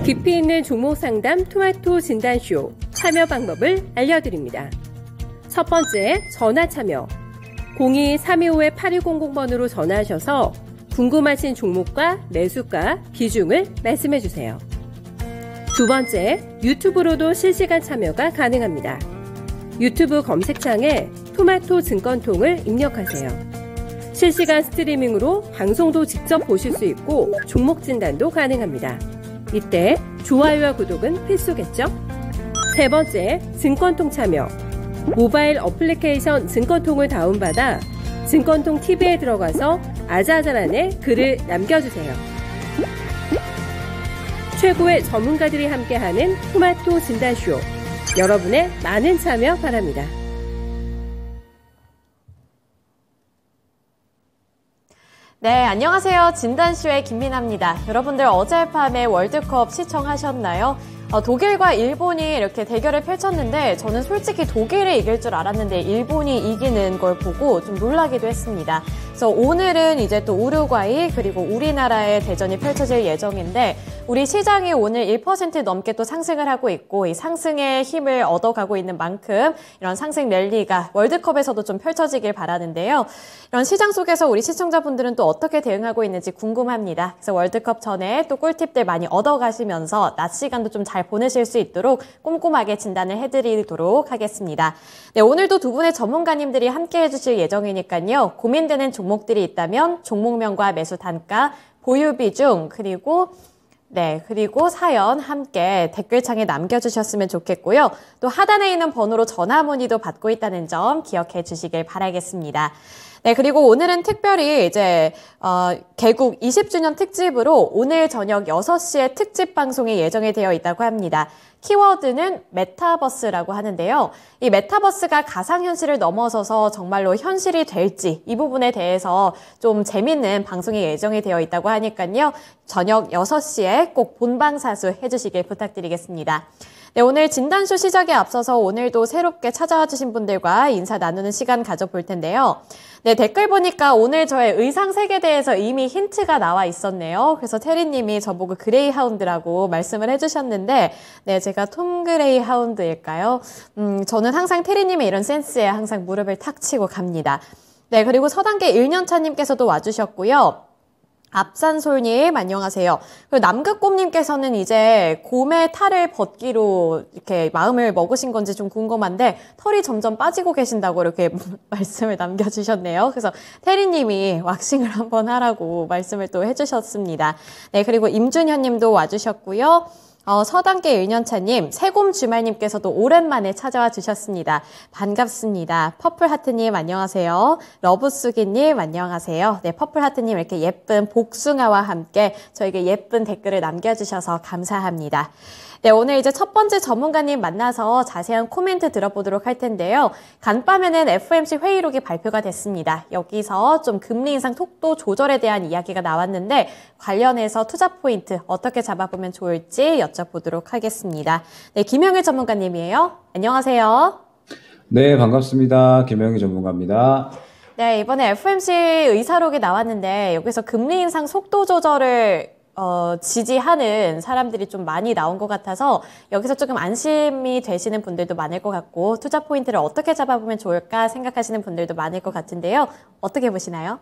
깊이 있는 종목 상담 토마토 진단쇼 참여 방법을 알려드립니다. 첫 번째, 전화 참여. 02-325-8200번으로 전화하셔서 궁금하신 종목과 매수가, 비중을 말씀해주세요. 두 번째, 유튜브로도 실시간 참여가 가능합니다. 유튜브 검색창에 토마토 증권통을 입력하세요. 실시간 스트리밍으로 방송도 직접 보실 수 있고 종목 진단도 가능합니다. 이때 좋아요와 구독은 필수겠죠? 세 번째, 증권통 참여. 모바일 어플리케이션 증권통을 다운받아 증권통 TV에 들어가서 아자아자란에 글을 남겨주세요. 최고의 전문가들이 함께하는 토마토 진단쇼. 여러분의 많은 참여 바랍니다. 네, 안녕하세요. 진단쇼의 김민아입니다. 여러분들 어젯밤에 월드컵 시청하셨나요? 독일과 일본이 이렇게 대결을 펼쳤는데 저는 솔직히 독일이 이길 줄 알았는데 일본이 이기는 걸 보고 좀 놀라기도 했습니다. 그래서 오늘은 이제 또 우루과이 그리고 우리나라의 대전이 펼쳐질 예정인데 우리 시장이 오늘 1% 넘게 또 상승을 하고 있고 이 상승의 힘을 얻어가고 있는 만큼 이런 상승 랠리가 월드컵에서도 좀 펼쳐지길 바라는데요. 이런 시장 속에서 우리 시청자분들은 또 어떻게 대응하고 있는지 궁금합니다. 그래서 월드컵 전에 또 꿀팁들 많이 얻어가시면서 낮 시간도 좀 잘 보내실 수 있도록 꼼꼼하게 진단을 해드리도록 하겠습니다. 네, 오늘도 두 분의 전문가님들이 함께 해주실 예정이니까요. 고민되는 종목들이 있다면 종목명과 매수 단가, 보유 비중, 그리고 사연 함께 댓글창에 남겨주셨으면 좋겠고요. 또 하단에 있는 번호로 전화 문의도 받고 있다는 점 기억해 주시길 바라겠습니다. 네, 그리고 오늘은 특별히 이제 개국 20주년 특집으로 오늘 저녁 6시에 특집 방송이 예정이 되어 있다고 합니다. 키워드는 메타버스라고 하는데요. 이 메타버스가 가상현실을 넘어서서 정말로 현실이 될지 이 부분에 대해서 좀 재밌는 방송이 예정이 되어 있다고 하니까요. 저녁 6시에 꼭 본방사수 해주시길 부탁드리겠습니다. 네, 오늘 진단쇼 시작에 앞서서 오늘도 새롭게 찾아와 주신 분들과 인사 나누는 시간 가져볼 텐데요. 네, 댓글 보니까 오늘 저의 의상색에 대해서 이미 힌트가 나와 있었네요. 그래서 테리님이 저보고 그레이하운드라고 말씀을 해주셨는데, 네, 제가 톰 그레이하운드일까요? 저는 항상 테리님의 이런 센스에 항상 무릎을 탁 치고 갑니다. 네, 그리고 서단계 1년차님께서도 와주셨고요. 앞산솔님 안녕하세요. 그리고 남극곰님께서는 이제 곰의 탈을 벗기로 이렇게 마음을 먹으신 건지 좀 궁금한데 털이 점점 빠지고 계신다고 이렇게 말씀을 남겨주셨네요. 그래서 테리님이 왁싱을 한번 하라고 말씀을 또 해주셨습니다. 네, 그리고 임준현님도 와주셨고요. 서단계 1년차님, 새곰주말님께서도 오랜만에 찾아와 주셨습니다. 반갑습니다. 퍼플하트님 안녕하세요. 러브수기님 안녕하세요. 네, 퍼플하트님 이렇게 예쁜 복숭아와 함께 저에게 예쁜 댓글을 남겨주셔서 감사합니다. 네, 오늘 이제 첫 번째 전문가님 만나서 자세한 코멘트 들어보도록 할 텐데요. 간밤에는 FOMC 회의록이 발표가 됐습니다. 여기서 좀 금리 인상 속도 조절에 대한 이야기가 나왔는데 관련해서 투자 포인트 어떻게 잡아보면 좋을지 여쭤보도록 하겠습니다. 네, 김영일 전문가님이에요. 안녕하세요. 네, 반갑습니다. 김영일 전문가입니다. 네, 이번에 FOMC 의사록이 나왔는데 여기서 금리 인상 속도 조절을 지지하는 사람들이 좀 많이 나온 것 같아서 여기서 조금 안심이 되시는 분들도 많을 것 같고 투자 포인트를 어떻게 잡아보면 좋을까 생각하시는 분들도 많을 것 같은데요. 어떻게 보시나요?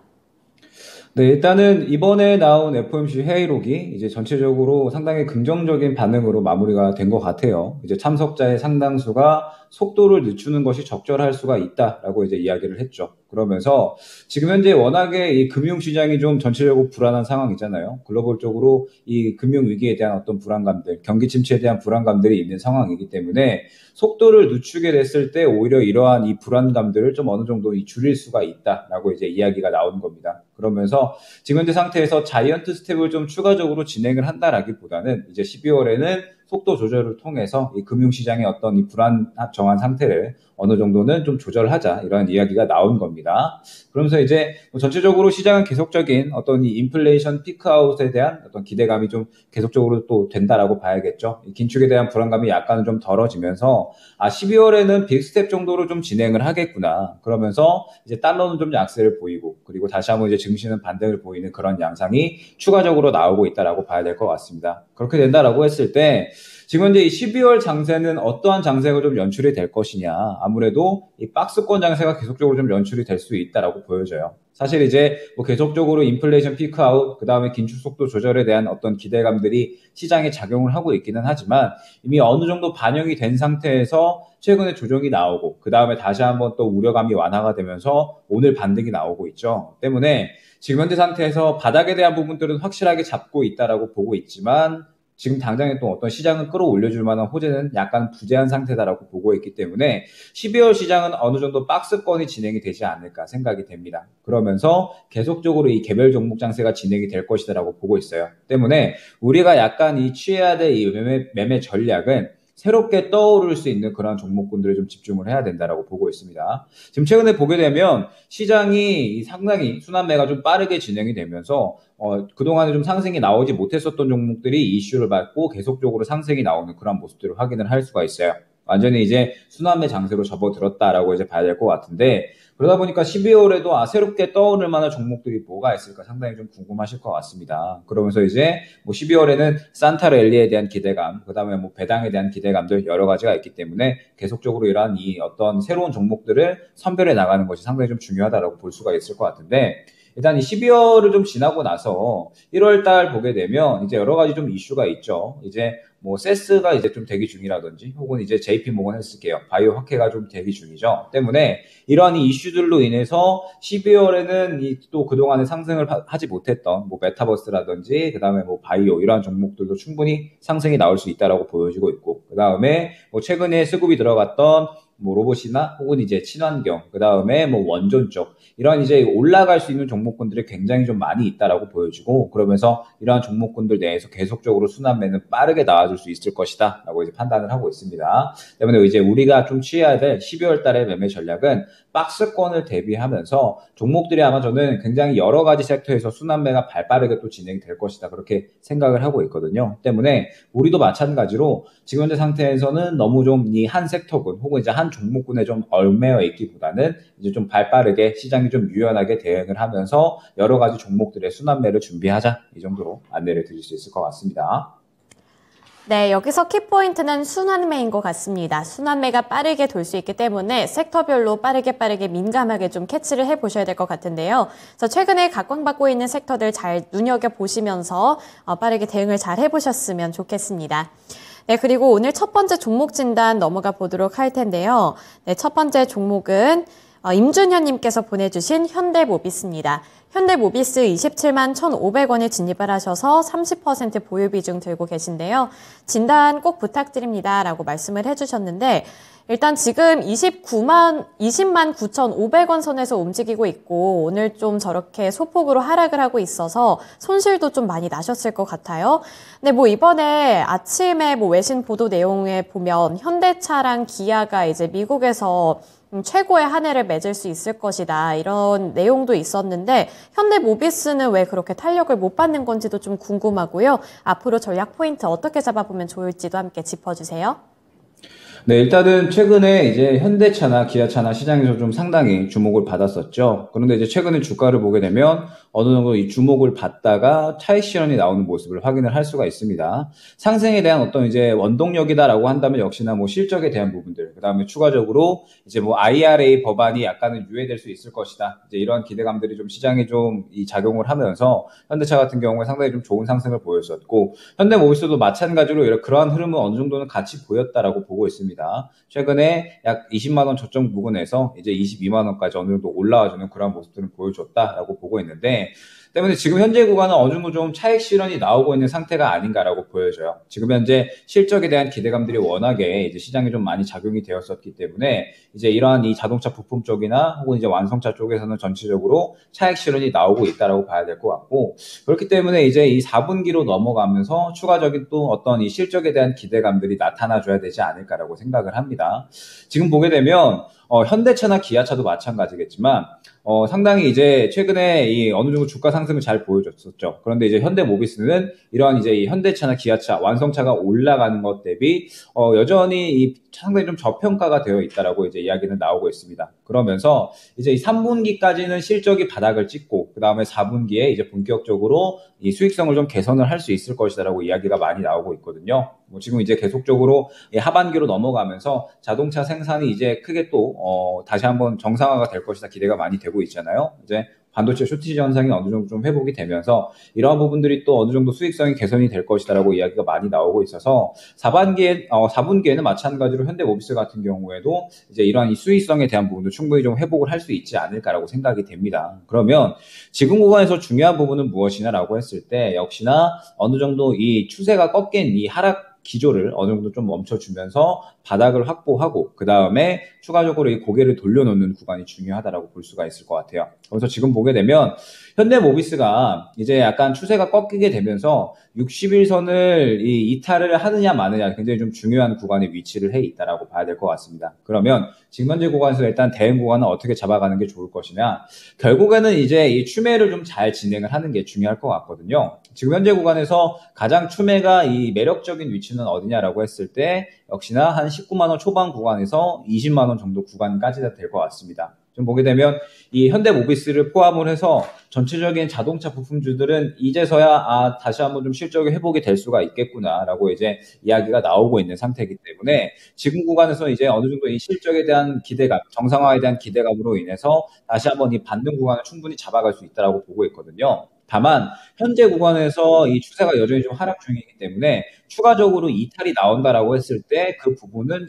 네, 일단은 이번에 나온 FOMC 회의록이 이제 전체적으로 상당히 긍정적인 반응으로 마무리가 된 것 같아요. 이제 참석자의 상당수가 속도를 늦추는 것이 적절할 수가 있다라고 이제 이야기를 했죠. 그러면서 지금 현재 워낙에 이 금융시장이 좀 전체적으로 불안한 상황이잖아요. 글로벌적으로 이 금융위기에 대한 어떤 불안감들, 경기 침체에 대한 불안감들이 있는 상황이기 때문에 속도를 늦추게 됐을 때 오히려 이러한 이 불안감들을 좀 어느 정도 줄일 수가 있다라고 이제 이야기가 나오는 겁니다. 그러면서 지금 현재 상태에서 자이언트 스텝을 좀 추가적으로 진행을 한다라기보다는 이제 12월에는 속도 조절을 통해서 이 금융시장의 어떤 이 불안정한 상태를 어느 정도는 좀 조절하자 이런 이야기가 나온 겁니다. 그러면서 이제 전체적으로 시장은 계속적인 어떤 이 인플레이션 피크아웃에 대한 어떤 기대감이 좀 계속적으로 또 된다라고 봐야겠죠. 이 긴축에 대한 불안감이 약간은 좀 덜어지면서 12월에는 빅스텝 정도로 좀 진행을 하겠구나. 그러면서 이제 달러는 좀 약세를 보이고 그리고 다시 한번 이제 증시는 반등을 보이는 그런 양상이 추가적으로 나오고 있다라고 봐야 될 것 같습니다. 그렇게 된다라고 했을 때 지금 현재 이 12월 장세는 어떠한 장세가 좀 연출이 될 것이냐. 아무래도 이 박스권 장세가 계속적으로 좀 연출이 될 수 있다라고 보여져요. 사실 이제 뭐 계속적으로 인플레이션 피크아웃, 그 다음에 긴축 속도 조절에 대한 어떤 기대감들이 시장에 작용을 하고 있기는 하지만 이미 어느 정도 반영이 된 상태에서 최근에 조정이 나오고 그 다음에 다시 한번 또 우려감이 완화가 되면서 오늘 반등이 나오고 있죠. 때문에 지금 현재 상태에서 바닥에 대한 부분들은 확실하게 잡고 있다라고 보고 있지만 지금 당장에 또 어떤 시장을 끌어올려줄 만한 호재는 약간 부재한 상태다라고 보고 있기 때문에 12월 시장은 어느 정도 박스권이 진행이 되지 않을까 생각이 됩니다. 그러면서 계속적으로 이 개별 종목 장세가 진행이 될 것이다라고 보고 있어요. 때문에 우리가 약간 이 취해야 될 이 매매 전략은 새롭게 떠오를 수 있는 그런 종목군들에 좀 집중을 해야 된다라고 보고 있습니다. 지금 최근에 보게 되면 시장이 상당히 순환매가 좀 빠르게 진행이 되면서 그동안에 좀 상승이 나오지 못했었던 종목들이 이슈를 받고 계속적으로 상승이 나오는 그런 모습들을 확인을 할 수가 있어요. 완전히 이제 순환매 장세로 접어들었다라고 이제 봐야 될 것 같은데 그러다 보니까 12월에도 새롭게 떠오를 만한 종목들이 뭐가 있을까 상당히 좀 궁금하실 것 같습니다. 그러면서 이제 뭐 12월에는 산타 랠리에 대한 기대감, 그 다음에 뭐 배당에 대한 기대감들 여러 가지가 있기 때문에 계속적으로 이러한 이 어떤 새로운 종목들을 선별해 나가는 것이 상당히 좀 중요하다라고 볼 수가 있을 것 같은데 일단 이 12월을 좀 지나고 나서 1월 달 보게 되면 이제 여러 가지 좀 이슈가 있죠. 이제 뭐 세스가 이제 좀 대기 중이라든지 혹은 이제 JP 모건 헬스케어, 바이오 학회가 좀 대기 중이죠. 때문에 이러한 이슈들로 인해서 12월에는 이 또 그동안에 상승을 하지 못했던 뭐 메타버스라든지 그다음에 뭐 바이오 이러한 종목들도 충분히 상승이 나올 수 있다라고 보여지고 있고 그다음에 뭐 최근에 수급이 들어갔던 뭐 로봇이나 혹은 이제 친환경, 그 다음에 뭐 원전 쪽 이런 이제 올라갈 수 있는 종목군들이 굉장히 좀 많이 있다라고 보여지고 그러면서 이러한 종목군들 내에서 계속적으로 순환매는 빠르게 나와줄 수 있을 것이다라고 이제 판단을 하고 있습니다. 때문에 이제 우리가 좀 취해야 될 12월 달의 매매 전략은 박스권을 대비하면서 종목들이 아마 저는 굉장히 여러 가지 섹터에서 순환매가 발빠르게 또 진행이 될 것이다 그렇게 생각을 하고 있거든요. 때문에 우리도 마찬가지로 지금 현재 상태에서는 너무 좀 이 한 섹터군 혹은 이제 한 종목군에 좀 얽매여 있기보다는 이제 좀 발빠르게 시장이 좀 유연하게 대응을 하면서 여러 가지 종목들의 순환매를 준비하자 이 정도로 안내를 드릴 수 있을 것 같습니다. 네, 여기서 키포인트는 순환매인 것 같습니다. 순환매가 빠르게 돌 수 있기 때문에 섹터별로 빠르게 민감하게 좀 캐치를 해보셔야 될 것 같은데요. 그래서 최근에 각광받고 있는 섹터들 잘 눈여겨보시면서 빠르게 대응을 잘 해보셨으면 좋겠습니다. 네, 그리고 오늘 첫 번째 종목 진단 넘어가 보도록 할 텐데요. 네, 첫 번째 종목은 임준현님께서 보내주신 현대모비스입니다. 현대모비스 27만 1,500원에 진입을 하셔서 30% 보유 비중 들고 계신데요. 진단 꼭 부탁드립니다 라고 말씀을 해주셨는데 일단 지금 20만 9,500원 선에서 움직이고 있고 오늘 좀 저렇게 소폭으로 하락을 하고 있어서 손실도 좀 많이 나셨을 것 같아요. 근데 뭐 이번에 아침에 뭐 외신 보도 내용에 보면 현대차랑 기아가 이제 미국에서 최고의 한 해를 맺을 수 있을 것이다 이런 내용도 있었는데 현대모비스는 왜 그렇게 탄력을 못 받는 건지도 좀 궁금하고요. 앞으로 전략 포인트 어떻게 잡아보면 좋을지도 함께 짚어주세요. 네, 일단은 최근에 이제 현대차나 기아차나 시장에서 좀 상당히 주목을 받았었죠. 그런데 이제 최근에 주가를 보게 되면 어느 정도 이 주목을 받다가 차익 실현이 나오는 모습을 확인을 할 수가 있습니다. 상승에 대한 어떤 이제 원동력이다라고 한다면 역시나 뭐 실적에 대한 부분들, 그 다음에 추가적으로 이제 뭐 IRA 법안이 약간은 유예될 수 있을 것이다. 이제 이런 기대감들이 좀 시장에 좀 이 작용을 하면서 현대차 같은 경우에 상당히 좀 좋은 상승을 보였었고 현대모비스도 마찬가지로 그러한 흐름은 어느 정도는 같이 보였다라고 보고 있습니다. 최근에 약 20만 원 저점 부근에서 이제 22만 원까지 어느 정도 올라와주는 그런 모습들을 보여줬다라고 보고 있는데 때문에 지금 현재 구간은 어느 정도 좀 차익 실현이 나오고 있는 상태가 아닌가라고 보여져요. 지금 현재 실적에 대한 기대감들이 워낙에 이제 시장에 좀 많이 작용이 되었었기 때문에 이제 이러한 이 자동차 부품 쪽이나 혹은 이제 완성차 쪽에서는 전체적으로 차익 실현이 나오고 있다라고 봐야 될 것 같고, 그렇기 때문에 이제 이 4분기로 넘어가면서 추가적인 또 어떤 이 실적에 대한 기대감들이 나타나줘야 되지 않을까라고 생각을 합니다. 지금 보게 되면 현대차나 기아차도 마찬가지겠지만 상당히 이제 최근에 이 어느 정도 주가 상승을 잘 보여줬었죠. 그런데 이제 현대모비스는 이러한 이제 이 현대차나 기아차 완성차가 올라가는 것 대비 여전히 이 상당히 좀 저평가가 되어 있다라고 이제 이야기는 나오고 있습니다. 그러면서 이제 이 3분기까지는 실적이 바닥을 찍고 그 다음에 4분기에 이제 본격적으로 이 수익성을 좀 개선을 할 수 있을 것이다라고 이야기가 많이 나오고 있거든요. 지금 이제 계속적으로 하반기로 넘어가면서 자동차 생산이 이제 크게 또 다시 한번 정상화가 될 것이다 기대가 많이 되고 있잖아요. 이제 반도체 쇼티지 현상이 어느 정도 좀 회복이 되면서 이러한 부분들이 또 어느 정도 수익성이 개선이 될 것이다라고 이야기가 많이 나오고 있어서 4분기에는 마찬가지로 현대모비스 같은 경우에도 이제 이러한 이 수익성에 대한 부분도 충분히 좀 회복을 할 수 있지 않을까라고 생각이 됩니다. 그러면 지금 구간에서 중요한 부분은 무엇이냐라고 했을 때 역시나 어느 정도 이 추세가 꺾인 이 하락 기조를 어느 정도 좀 멈춰주면서 바닥을 확보하고 그 다음에 추가적으로 이 고개를 돌려놓는 구간이 중요하다라고 볼 수가 있을 것 같아요. 그래서 지금 보게 되면 현대모비스가 이제 약간 추세가 꺾이게 되면서 60일선을 이탈을 하느냐 마느냐 굉장히 좀 중요한 구간에 위치를 해 있다라고 봐야 될 것 같습니다. 그러면 지금 현재 구간에서 일단 대응 구간은 어떻게 잡아가는 게 좋을 것이냐, 결국에는 이제 이 추매를 좀 잘 진행을 하는 게 중요할 것 같거든요. 지금 현재 구간에서 가장 추매가 이 매력적인 위치는 어디냐라고 했을 때 역시나 한 19만 원 초반 구간에서 20만 원 정도 구간까지 될 것 같습니다. 좀 보게 되면 이 현대모비스를 포함을 해서 전체적인 자동차 부품주들은 이제서야 다시 한번 좀 실적이 회복이 될 수가 있겠구나라고 이제 이야기가 나오고 있는 상태이기 때문에 지금 구간에서 이제 어느 정도 이 실적에 대한 기대감, 정상화에 대한 기대감으로 인해서 다시 한번 이 반등 구간을 충분히 잡아갈 수 있다라고 보고 있거든요. 다만 현재 구간에서 이 추세가 여전히 좀 하락 중이기 때문에 추가적으로 이탈이 나온다라고 했을 때 그 부분은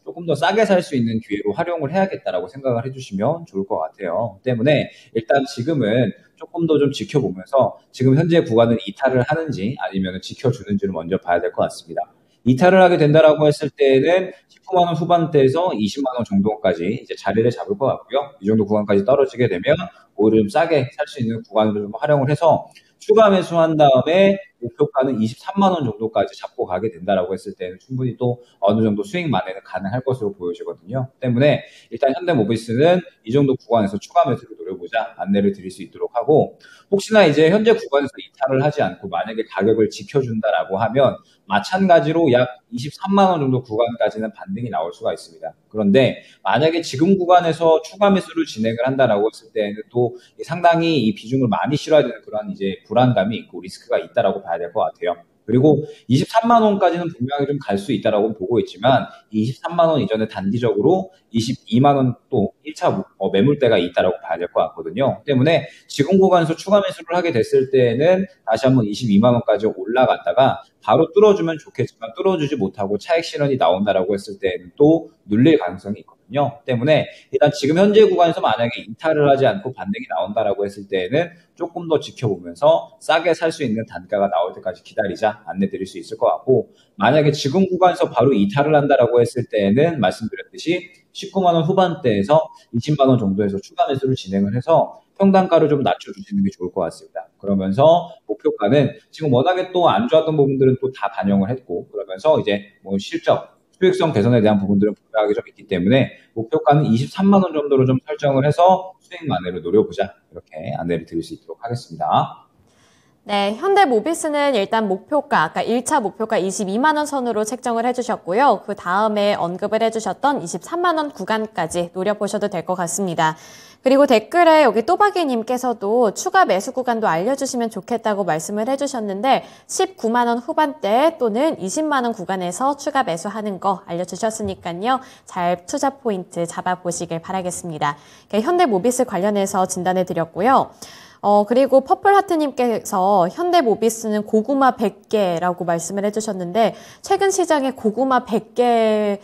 조금 더 싸게 살 수 있는 기회로 활용을 해야겠다라고 생각을 해주시면 좋을 것 같아요. 때문에 일단 지금은 조금 더 좀 지켜보면서 지금 현재 구간은 이탈을 하는지 아니면 지켜주는지를 먼저 봐야 될 것 같습니다. 이탈을 하게 된다라고 했을 때는 19만 원 후반대에서 20만 원 정도까지 이제 자리를 잡을 것 같고요. 이 정도 구간까지 떨어지게 되면 오히려 좀 싸게 살 수 있는 구간으로 좀 활용을 해서 추가 매수한 다음에 목표가는 23만 원 정도까지 잡고 가게 된다라고 했을 때는 충분히 또 어느 정도 수익 만회는 가능할 것으로 보여지거든요. 때문에 일단 현대모비스는 이 정도 구간에서 추가 매수를 노려보자 안내를 드릴 수 있도록 하고, 혹시나 이제 현재 구간에서 이탈을 하지 않고 만약에 가격을 지켜준다라고 하면 마찬가지로 약 23만 원 정도 구간까지는 반등이 나올 수가 있습니다. 그런데 만약에 지금 구간에서 추가 매수를 진행을 한다라고 했을 때는 또 상당히 이 비중을 많이 실어야 되는 그런 이제 불안감이 있고 리스크가 있다라고 봐야 될 것 같아요. 그리고 23만 원까지는 분명히 좀 갈 수 있다라고 보고 있지만 23만 원 이전에 단기적으로 22만 원 또 1차 매물대가 있다라고 봐야 될 것 같거든요. 때문에 지금 구간에서 추가 매수를 하게 됐을 때는 다시 한번 22만 원까지 올라갔다가 바로 뚫어주면 좋겠지만 뚫어주지 못하고 차익 실현이 나온다라고 했을 때는 또 눌릴 가능성이 있거든요. 때문에 일단 지금 현재 구간에서 만약에 이탈을 하지 않고 반등이 나온다라고 했을 때는 조금 더 지켜보면서 싸게 살 수 있는 단가가 나올 때까지 기다리자 안내 드릴 수 있을 것 같고, 만약에 지금 구간에서 바로 이탈을 한다라고 했을 때는 말씀드렸듯이 19만 원 후반대에서 20만 원 정도에서 추가 매수를 진행을 해서 평단가를 좀 낮춰주시는 게 좋을 것 같습니다. 그러면서 목표가는 지금 워낙에 또 안 좋았던 부분들은 또 다 반영을 했고, 그러면서 이제 뭐 실적, 수익성 개선에 대한 부분들은 분명하게 좀 있기 때문에 목표가는 23만 원 정도로 좀 설정을 해서 수익 만회를 노려보자, 이렇게 안내를 드릴 수 있도록 하겠습니다. 네, 현대모비스는 일단 목표가, 아까 1차 목표가 22만 원 선으로 책정을 해주셨고요. 그 다음에 언급을 해주셨던 23만 원 구간까지 노려보셔도 될 것 같습니다. 그리고 댓글에 여기 또박이님께서도 추가 매수 구간도 알려주시면 좋겠다고 말씀을 해주셨는데 19만 원 후반대 또는 20만 원 구간에서 추가 매수하는 거 알려주셨으니까요. 잘 투자 포인트 잡아보시길 바라겠습니다. 현대모비스 관련해서 진단해 드렸고요. 그리고 퍼플하트님께서 현대모비스는 고구마 100개라고 말씀을 해주셨는데 최근 시장에 고구마 100개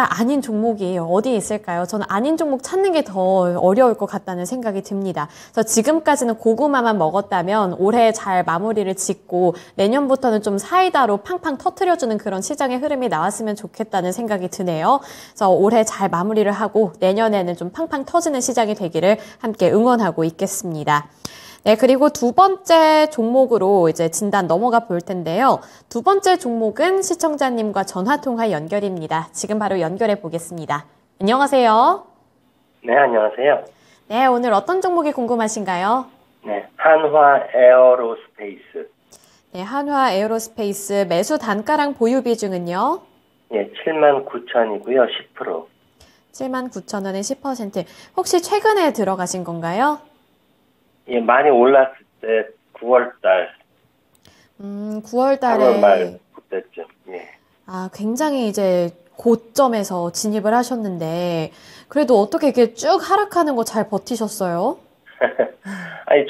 아닌 종목이 어디에 있을까요? 저는 아닌 종목 찾는 게 더 어려울 것 같다는 생각이 듭니다. 그래서 지금까지는 고구마만 먹었다면 올해 잘 마무리를 짓고 내년부터는 좀 사이다로 팡팡 터트려주는 그런 시장의 흐름이 나왔으면 좋겠다는 생각이 드네요. 그래서 올해 잘 마무리를 하고 내년에는 좀 팡팡 터지는 시장이 되기를 함께 응원하고 있겠습니다. 네, 그리고 두 번째 종목으로 이제 진단 넘어가 볼 텐데요. 두 번째 종목은 시청자님과 전화통화 연결입니다. 지금 바로 연결해 보겠습니다. 안녕하세요. 네, 안녕하세요. 네, 오늘 어떤 종목이 궁금하신가요? 네, 한화 에어로스페이스. 네, 한화 에어로스페이스 매수 단가랑 보유 비중은요? 예, 79,000이고요. 10%. 79,000원에 10%. 혹시 최근에 들어가신 건가요? 예, 많이 올랐을 때 9월 달, 9월 달에 3월 말 그때쯤. 예. 굉장히 이제 고점에서 진입을 하셨는데 그래도 어떻게 이렇게 쭉 하락하는 거 잘 버티셨어요? 아니,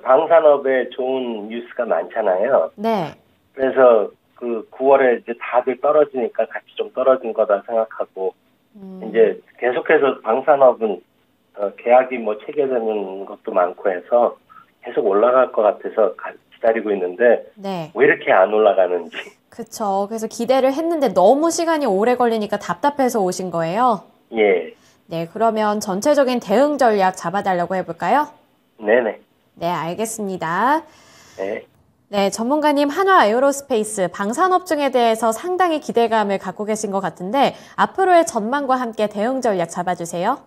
방산업에 좋은 뉴스가 많잖아요. 네. 그래서 그 9월에 이제 다들 떨어지니까 같이 좀 떨어진 거다 생각하고, 이제 계속해서 방산업은 계약이 뭐 체결되는 것도 많고 해서 계속 올라갈 것 같아서 기다리고 있는데, 네. 왜 이렇게 안 올라가는지. 그쵸. 그래서 기대를 했는데 너무 시간이 오래 걸리니까 답답해서 오신 거예요? 예. 네, 그러면 전체적인 대응 전략 잡아달라고 해볼까요? 네네. 네, 알겠습니다. 네. 네, 전문가님 한화 에어로스페이스 방산업종에 대해서 상당히 기대감을 갖고 계신 것 같은데 앞으로의 전망과 함께 대응 전략 잡아주세요.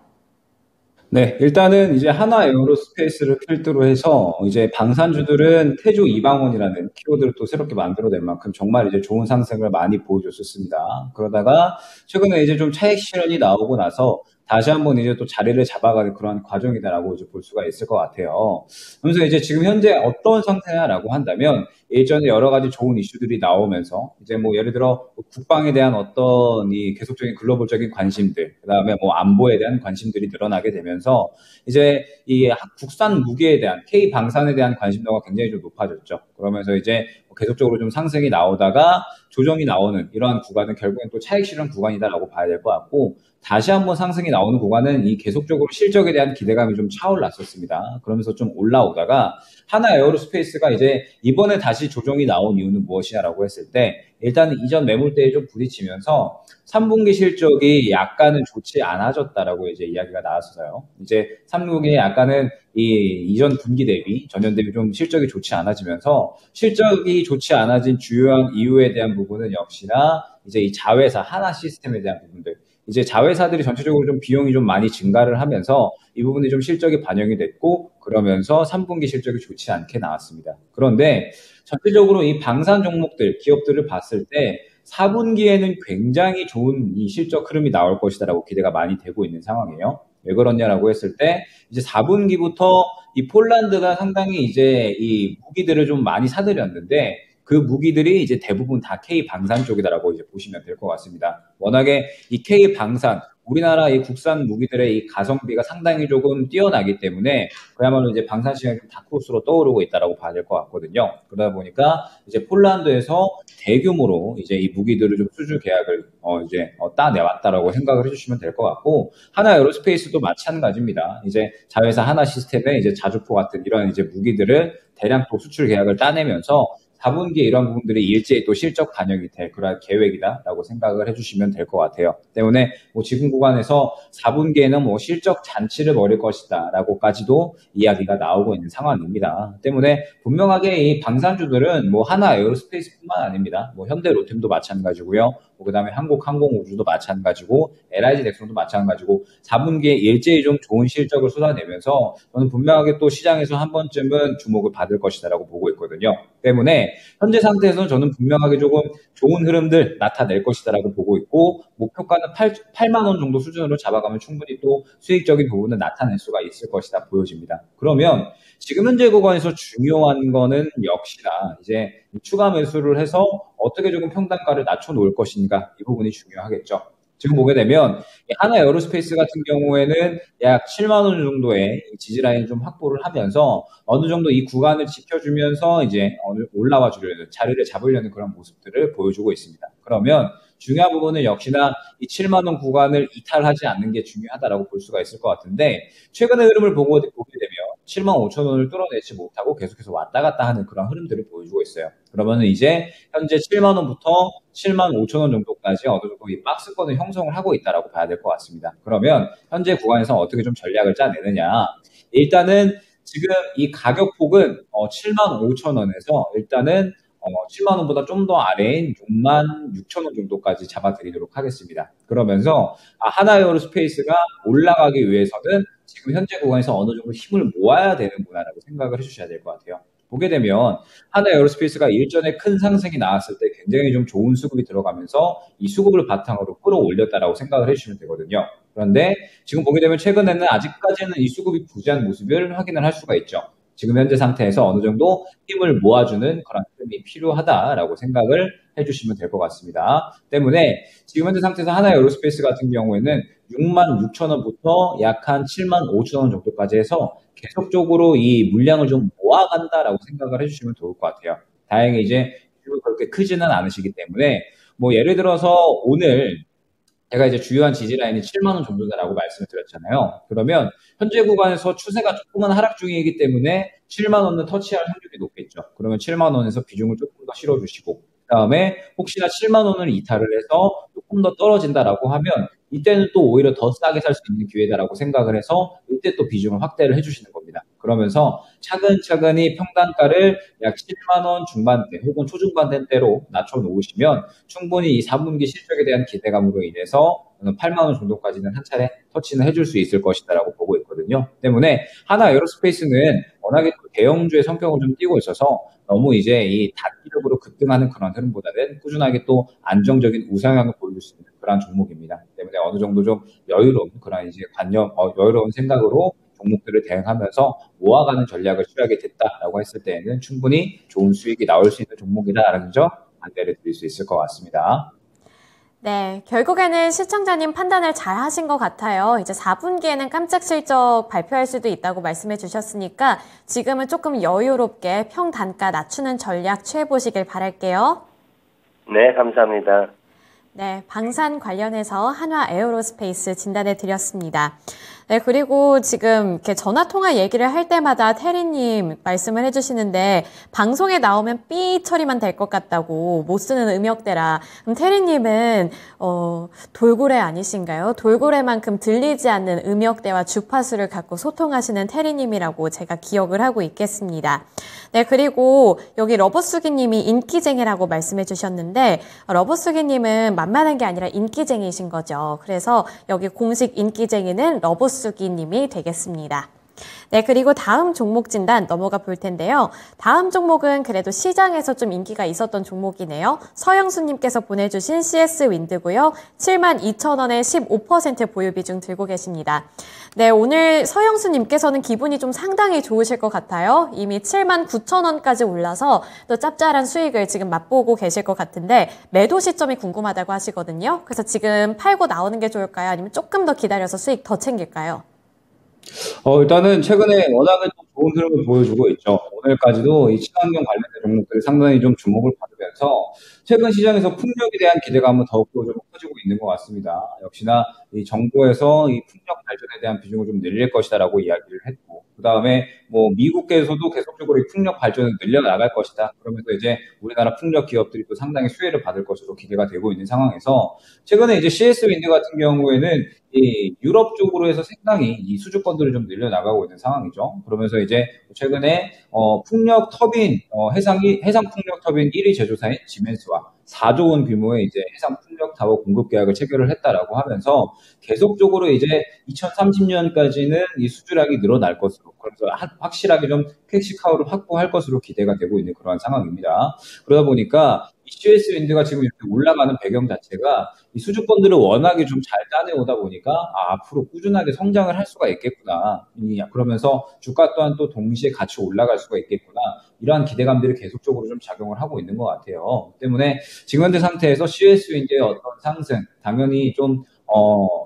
네, 일단은 이제 한화 에어로스페이스를 필두로 해서 이제 방산주들은 태조 이방원이라는 키워드를 또 새롭게 만들어낼 만큼 정말 이제 좋은 상승을 많이 보여줬었습니다. 그러다가 최근에 이제 좀 차익 실현이 나오고 나서 다시 한번 이제 또 자리를 잡아가는 그런 과정이다라고 이제 볼 수가 있을 것 같아요. 그래서 이제 지금 현재 어떤 상태냐라고 한다면 예전에 여러 가지 좋은 이슈들이 나오면서 이제 뭐 예를 들어 국방에 대한 어떤 이 계속적인 글로벌적인 관심들, 그다음에 뭐 안보에 대한 관심들이 늘어나게 되면서 이제 이 국산 무기에 대한 K 방산에 대한 관심도가 굉장히 좀 높아졌죠. 그러면서 이제 계속적으로 좀 상승이 나오다가 조정이 나오는 이러한 구간은 결국엔 또 차익 실현 구간이다라고 봐야 될 것 같고 다시 한번 상승이 나오는 구간은 이 계속적으로 실적에 대한 기대감이 좀 차올랐었습니다. 그러면서 좀 올라오다가 하나 에어로스페이스가 이제 이번에 다시 조정이 나온 이유는 무엇이냐라고 했을 때 일단 이전 매물대에 좀 부딪히면서 3분기 실적이 약간은 좋지 않아졌다라고 이제 이야기가 나왔어요. 이제 3분기에 약간은 이 이전 분기 대비 전년 대비 좀 실적이 좋지 않아지면서 실적이 좋지 않아진 주요한 이유에 대한 부분은 역시나 이제 이 자회사 하나 시스템에 대한 부분들 이제 자회사들이 전체적으로 좀 비용이 좀 많이 증가를 하면서 이 부분이 좀 실적이 반영이 됐고 그러면서 3분기 실적이 좋지 않게 나왔습니다. 그런데 전체적으로 이 방산 종목들, 기업들을 봤을 때 4분기에는 굉장히 좋은 이 실적 흐름이 나올 것이다라고 기대가 많이 되고 있는 상황이에요. 왜 그러냐라고 했을 때 이제 4분기부터 이 폴란드가 상당히 이제 이 무기들을 좀 많이 사들였는데 그 무기들이 이제 대부분 다 K 방산 쪽이다라고 이제 보시면 될 것 같습니다. 워낙에 이 K 방산, 우리나라 이 국산 무기들의 이 가성비가 상당히 조금 뛰어나기 때문에 그야말로 이제 방산 시장이 좀 다크호스로 떠오르고 있다라고 봐야 될 것 같거든요. 그러다 보니까 이제 폴란드에서 대규모로 이제 이 무기들을 좀 수주 계약을 따내왔다라고 생각을 해주시면 될 것 같고 하나 에어로스페이스도 마찬가지입니다. 이제 자회사 하나 시스템에 이제 자주포 같은 이런 이제 무기들을 대량 또 수출 계약을 따내면서 4분기에 이런 부분들이 일제히 또 실적 반영이 될 그런 계획이다라고 생각을 해주시면 될 것 같아요. 때문에 뭐 지금 구간에서 4분기에는 뭐 실적 잔치를 벌일 것이다라고까지도 이야기가 나오고 있는 상황입니다. 때문에 분명하게 이 방산주들은 뭐 하나 에어로스페이스뿐만 아닙니다. 뭐 현대 로템도 마찬가지고요. 그다음에 한국항공우주도 마찬가지고 LIG 넥슨도 마찬가지고 4분기에 일제히 좀 좋은 실적을 쏟아내면서 저는 분명하게 또 시장에서 한 번쯤은 주목을 받을 것이다라고 보고 있거든요. 때문에 현재 상태에서는 저는 분명하게 조금 좋은 흐름들 나타낼 것이다라고 보고 있고 목표가는 8만 원 정도 수준으로 잡아가면 충분히 또 수익적인 부분을 나타낼 수가 있을 것이다 보여집니다. 그러면 지금 현재 구간에서 중요한 거는 역시나 이제 추가 매수를 해서 어떻게 조금 평단가를 낮춰놓을 것인가 이 부분이 중요하겠죠. 지금 보게 되면 하나 에어로스페이스 같은 경우에는 약 7만 원 정도의 지지라인 좀 확보를 하면서 어느 정도 이 구간을 지켜주면서 이제 올라와 주려는 자리를 잡으려는 그런 모습들을 보여주고 있습니다. 그러면 중요한 부분은 역시나 이 7만 원 구간을 이탈하지 않는 게 중요하다라고 볼 수가 있을 것 같은데 최근의 흐름을 보게 되면 7만 5천 원을 뚫어내지 못하고 계속해서 왔다 갔다 하는 그런 흐름들을 보여주고 있어요. 그러면은 이제 현재 7만 원부터 7만 5천 원 정도까지 어느 정도 이 박스권을 형성을 하고 있다라고 봐야 될 것 같습니다. 그러면 현재 구간에서 어떻게 좀 전략을 짜내느냐? 일단은 지금 이 가격 폭은 7만 5천 원에서 일단은 7만 원보다 좀 더 아래인 6만 6천 원 정도까지 잡아드리도록 하겠습니다. 그러면서 하나 에어로스페이스가 올라가기 위해서는 지금 현재 구간에서 어느 정도 힘을 모아야 되는구나라고 생각을 해주셔야 될 것 같아요. 보게 되면 하나 에어로스페이스가 일전에 큰 상승이 나왔을 때 굉장히 좀 좋은 수급이 들어가면서 이 수급을 바탕으로 끌어올렸다라고 생각을 해주시면 되거든요. 그런데 지금 보게 되면 최근에는 아직까지는 이 수급이 부재한 모습을 확인을 할 수가 있죠. 지금 현재 상태에서 어느 정도 힘을 모아주는 그런 흐름이 필요하다라고 생각을 해주시면 될 것 같습니다. 때문에 지금 현재 상태에서 하나 에어로스페이스 같은 경우에는 6만 6천 원부터 약 한 7만 5천 원 정도까지 해서 계속적으로 이 물량을 좀 모아간다라고 생각을 해주시면 좋을 것 같아요. 다행히 이제 그렇게 크지는 않으시기 때문에 뭐 예를 들어서 오늘 제가 이제 주요한 지지 라인이 7만 원 정도다라고 말씀을 드렸잖아요. 그러면 현재 구간에서 추세가 조금은 하락 중이기 때문에 7만 원은 터치할 확률이 높겠죠. 그러면 7만 원에서 비중을 조금 더 실어주시고 그다음에 혹시나 7만 원을 이탈을 해서 조금 더 떨어진다라고 하면 이때는 또 오히려 더 싸게 살 수 있는 기회다라고 생각을 해서 이때 또 비중을 확대를 해주시는 겁니다. 그러면서 차근차근히 평단가를 약 7만 원 중반대 혹은 초중반대로 낮춰놓으시면 충분히 이 4분기 실적에 대한 기대감으로 인해서 8만 원 정도까지는 한 차례 터치는 해줄 수 있을 것이다라고 보고 있거든요. 때문에 하나 에어로스페이스는 워낙에 대형주의 성격을 좀 띠고 있어서 너무 이제 이 단기적으로 급등하는 그런 흐름보다는 꾸준하게 또 안정적인 우상향을 보여줄 수 있는 그런 종목입니다. 때문에 어느 정도 좀 여유로운 그런 이제 여유로운 생각으로 종목들을 대응하면서 모아가는 전략을 취하게 됐다라고 했을 때에는 충분히 좋은 수익이 나올 수 있는 종목이다라는 점 안내를 드릴 수 있을 것 같습니다. 네, 결국에는 시청자님 판단을 잘 하신 것 같아요. 이제 4분기에는 깜짝 실적 발표할 수도 있다고 말씀해 주셨으니까 지금은 조금 여유롭게 평단가 낮추는 전략 취해보시길 바랄게요. 네, 감사합니다. 네, 방산 관련해서 한화 에어로스페이스 진단해 드렸습니다. 네, 그리고 지금 이렇게 전화 통화 얘기를 할 때마다 태리님 말씀을 해주시는데 방송에 나오면 삐 처리만 될 것 같다고 못 쓰는 음역대라. 그럼 태리님은 돌고래 아니신가요? 돌고래만큼 들리지 않는 음역대와 주파수를 갖고 소통하시는 태리님이라고 제가 기억을 하고 있겠습니다. 네, 그리고 여기 러버수기님이 인기쟁이라고 말씀해 주셨는데 러버수기님은 만만한 게 아니라 인기쟁이신 거죠. 그래서 여기 공식 인기쟁이는 러버수기님이 되겠습니다. 네, 그리고 다음 종목 진단 넘어가 볼 텐데요. 다음 종목은 그래도 시장에서 좀 인기가 있었던 종목이네요. 서영수님께서 보내주신 CS 윈드고요. 72,000원에 15% 보유 비중 들고 계십니다. 네, 오늘 서영수님께서는 기분이 좀 상당히 좋으실 것 같아요. 이미 79,000원까지 올라서 또 짭짤한 수익을 지금 맛보고 계실 것 같은데 매도 시점이 궁금하다고 하시거든요. 그래서 지금 팔고 나오는 게 좋을까요? 아니면 조금 더 기다려서 수익 더 챙길까요? 일단은 최근에 워낙에 또 좋은 흐름을 보여주고 있죠. 오늘까지도 이 친환경 관련된 종목들이 상당히 좀 주목을 받으면서 최근 시장에서 풍력에 대한 기대감은 더욱더 좀 커지고 있는 것 같습니다. 역시나 이 정부에서 이 풍력 발전에 대한 비중을 좀 늘릴 것이다라고 이야기를 했고, 그 다음에 뭐 미국에서도 계속적으로 이 풍력 발전을 늘려나갈 것이다. 그러면서 이제 우리나라 풍력 기업들이 또 상당히 수혜를 받을 것으로 기대가 되고 있는 상황에서 최근에 이제 CS 윈드 같은 경우에는 이 유럽 쪽으로 해서 상당히 이 수주권들을 좀 늘려나가고 있는 상황이죠. 그러면서 이제 최근에 풍력 터빈 해상 풍력 터빈 1위 제조사인 지멘스와 4조 원 규모의 이제 해상 풍력 타워 공급 계약을 체결을 했다라고 하면서 계속적으로 이제 2030년까지는 이 수주량이 늘어날 것으로, 그래서 확실하게 좀 캐시카우를 확보할 것으로 기대가 되고 있는 그러한 상황입니다. 그러다 보니까 이 CS 윈드가 지금 이렇게 올라가는 배경 자체가 이 수주권들을 워낙에 좀 잘 따내오다 보니까 앞으로 꾸준하게 성장을 할 수가 있겠구나. 그러면서 주가 또한 또 동시에 같이 올라갈 수가 있겠구나. 이러한 기대감들이 계속적으로 좀 작용을 하고 있는 것 같아요. 때문에 지금 현재 상태에서 CS 윈드의 어떤 상승, 당연히 좀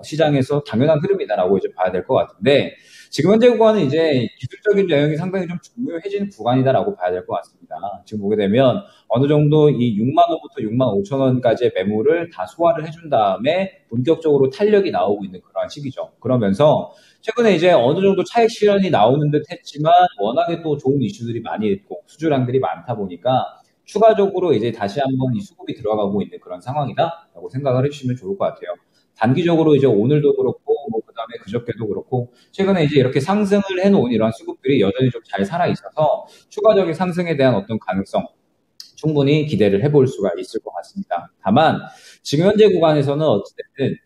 시장에서 당연한 흐름이다라고 이제 봐야 될 것 같은데 지금 현재 구간은 이제 기술적인 영역이 상당히 좀 중요해지는 구간이다라고 봐야 될 것 같습니다. 지금 보게 되면 어느 정도 이 6만 원부터 6만 5천 원까지의 매물을 다 소화를 해준 다음에 본격적으로 탄력이 나오고 있는 그러한 시기죠. 그러면서 최근에 이제 어느 정도 차익 실현이 나오는 듯 했지만 워낙에 또 좋은 이슈들이 많이 있고 수주량들이 많다 보니까 추가적으로 이제 다시 한번 이 수급이 들어가고 있는 그런 상황이다라고 생각을 해주시면 좋을 것 같아요. 단기적으로 이제 오늘도 그렇고 뭐 그다음에 그저께도 그렇고 최근에 이제 이렇게 상승을 해놓은 이러한 수급들이 여전히 좀 잘 살아 있어서 추가적인 상승에 대한 어떤 가능성 충분히 기대를 해볼 수가 있을 것 같습니다. 다만 지금 현재 구간에서는 어찌됐든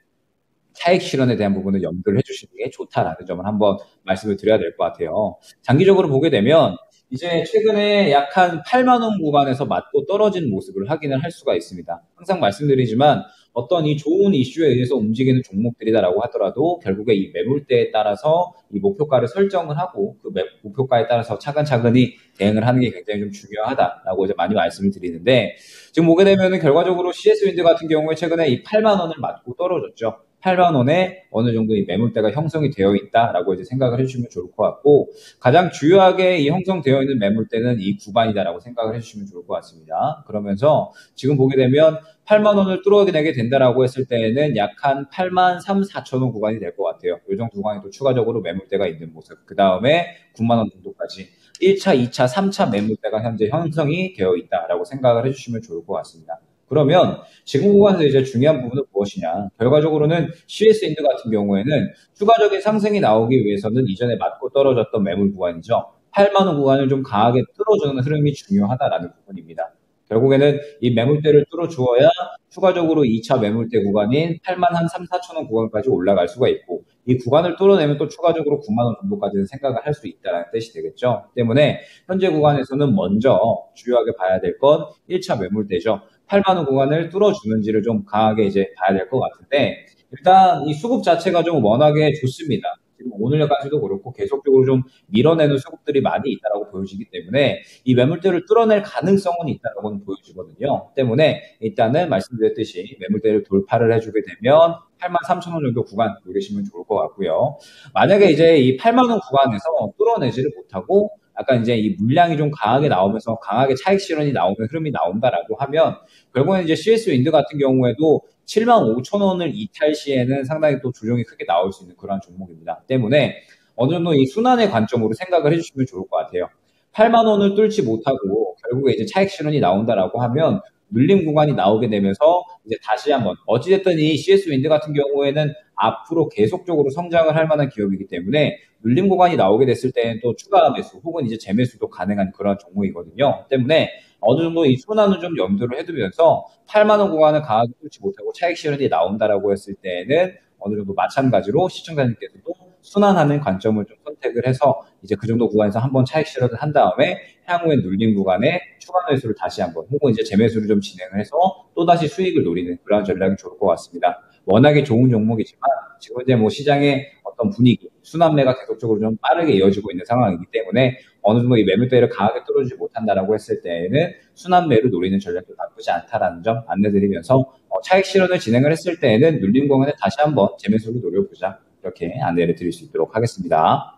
차익 실현에 대한 부분을 염두를 해주시는 게 좋다라는 점을 한번 말씀을 드려야 될 것 같아요. 장기적으로 보게 되면 이제 최근에 약 한 8만 원 구간에서 맞고 떨어진 모습을 확인을 할 수가 있습니다. 항상 말씀드리지만 어떤 이 좋은 이슈에 의해서 움직이는 종목들이다라고 하더라도 결국에 이 매물대에 따라서 이 목표가를 설정을 하고 그 목표가에 따라서 차근차근히 대응을 하는 게 굉장히 좀 중요하다라고 이제 많이 말씀을 드리는데 지금 보게 되면은 결과적으로 CS윈드 같은 경우에 최근에 이 8만 원을 맞고 떨어졌죠. 8만 원에 어느 정도 이 매물대가 형성이 되어 있다라고 이제 생각을 해주시면 좋을 것 같고 가장 주요하게 이 형성되어 있는 매물대는 이 구간이다라고 생각을 해주시면 좋을 것 같습니다. 그러면서 지금 보게 되면 8만 원을 뚫어내게 된다라고 했을 때는 약 한 8만 3, 4천 원 구간이 될 것 같아요. 이 정도 구간이 또 추가적으로 매물대가 있는 모습. 그 다음에 9만 원 정도까지 1차, 2차, 3차 매물대가 현재 형성이 되어 있다라고 생각을 해주시면 좋을 것 같습니다. 그러면 지금 구간에서 이제 중요한 부분은 무엇이냐? 결과적으로는 CS인드 같은 경우에는 추가적인 상승이 나오기 위해서는 이전에 맞고 떨어졌던 매물 구간이죠. 8만 원 구간을 좀 강하게 뚫어주는 흐름이 중요하다라는 부분입니다. 결국에는 이 매물대를 뚫어주어야 추가적으로 2차 매물대 구간인 8만 한 3, 4천 원 구간까지 올라갈 수가 있고 이 구간을 뚫어내면 또 추가적으로 9만 원 정도까지는 생각을 할 수 있다는 뜻이 되겠죠. 때문에 현재 구간에서는 먼저 주요하게 봐야 될 건 1차 매물대죠. 8만 원 구간을 뚫어주는지를 좀 강하게 이제 봐야 될 것 같은데 일단 이 수급 자체가 좀 워낙에 좋습니다. 지금 오늘까지도 그렇고 계속적으로 좀 밀어내는 수급들이 많이 있다라고 보여지기 때문에 이 매물대를 뚫어낼 가능성은 있다라고 보여지거든요. 때문에 일단은 말씀드렸듯이 매물대를 돌파를 해주게 되면 8만 3천 원 정도 구간 노리시면 좋을 것 같고요. 만약에 이제 이 8만 원 구간에서 뚫어내지를 못하고 약간 이제 이 물량이 좀 강하게 나오면서 강하게 차익 실현이 나오는 흐름이 나온다라고 하면 결국에는 이제 CS윈드 같은 경우에도 7만 5천 원을 이탈 시에는 상당히 또 조정이 크게 나올 수 있는 그런 종목입니다. 때문에 어느 정도 이 순환의 관점으로 생각을 해주시면 좋을 것 같아요. 8만 원을 뚫지 못하고 결국에 이제 차익 실현이 나온다라고 하면 눌림 구간이 나오게 되면서 이제 다시 한번 어찌됐든 이 CS윈드 같은 경우에는 앞으로 계속적으로 성장을 할 만한 기업이기 때문에 눌림 구간이 나오게 됐을 때는 또 추가 매수 혹은 이제 재매수도 가능한 그런 종목이거든요. 때문에 어느 정도 이 순환을 좀 염두를 해두면서 8만 원 구간을 강하게 뚫지 못하고 차익 실현이 나온다라고 했을 때는 어느 정도 마찬가지로 시청자님께서도 순환하는 관점을 좀 선택을 해서 이제 그 정도 구간에서 한번 차익 실현을 한 다음에 향후에 눌림 구간에 추가 매수를 다시 한번 혹은 이제 재매수를 좀 진행을 해서 또다시 수익을 노리는 그런 전략이 좋을 것 같습니다. 워낙에 좋은 종목이지만 지금 이제 뭐 시장의 어떤 분위기, 순환매가 계속적으로 좀 빠르게 이어지고 있는 상황이기 때문에 어느 정도 이 매물대를 강하게 뚫어주지 못한다라고 했을 때에는 순환매를 노리는 전략도 나쁘지 않다라는 점 안내드리면서 차익 실현을 진행을 했을 때에는 눌림 구간에 다시 한번 재매수를 노려보자 이렇게 안내를 드릴 수 있도록 하겠습니다.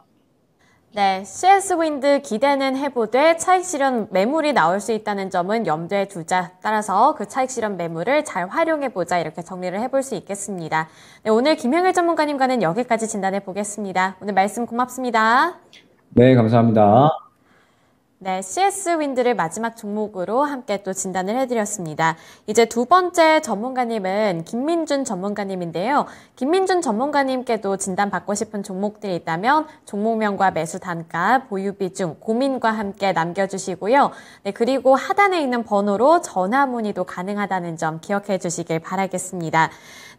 네, CS윈드 기대는 해보되 차익 실현 매물이 나올 수 있다는 점은 염두에 두자. 따라서 그 차익 실현 매물을 잘 활용해보자 이렇게 정리를 해볼 수 있겠습니다. 네, 오늘 김영일 전문가님과는 여기까지 진단해 보겠습니다. 오늘 말씀 고맙습니다. 네, 감사합니다. 네, CS윈드를 마지막 종목으로 함께 또 진단을 해드렸습니다. 이제 두 번째 전문가님은 김민준 전문가님인데요. 김민준 전문가님께도 진단받고 싶은 종목들이 있다면 종목명과 매수 단가, 보유 비중, 고민과 함께 남겨주시고요. 네, 그리고 하단에 있는 번호로 전화 문의도 가능하다는 점 기억해 주시길 바라겠습니다.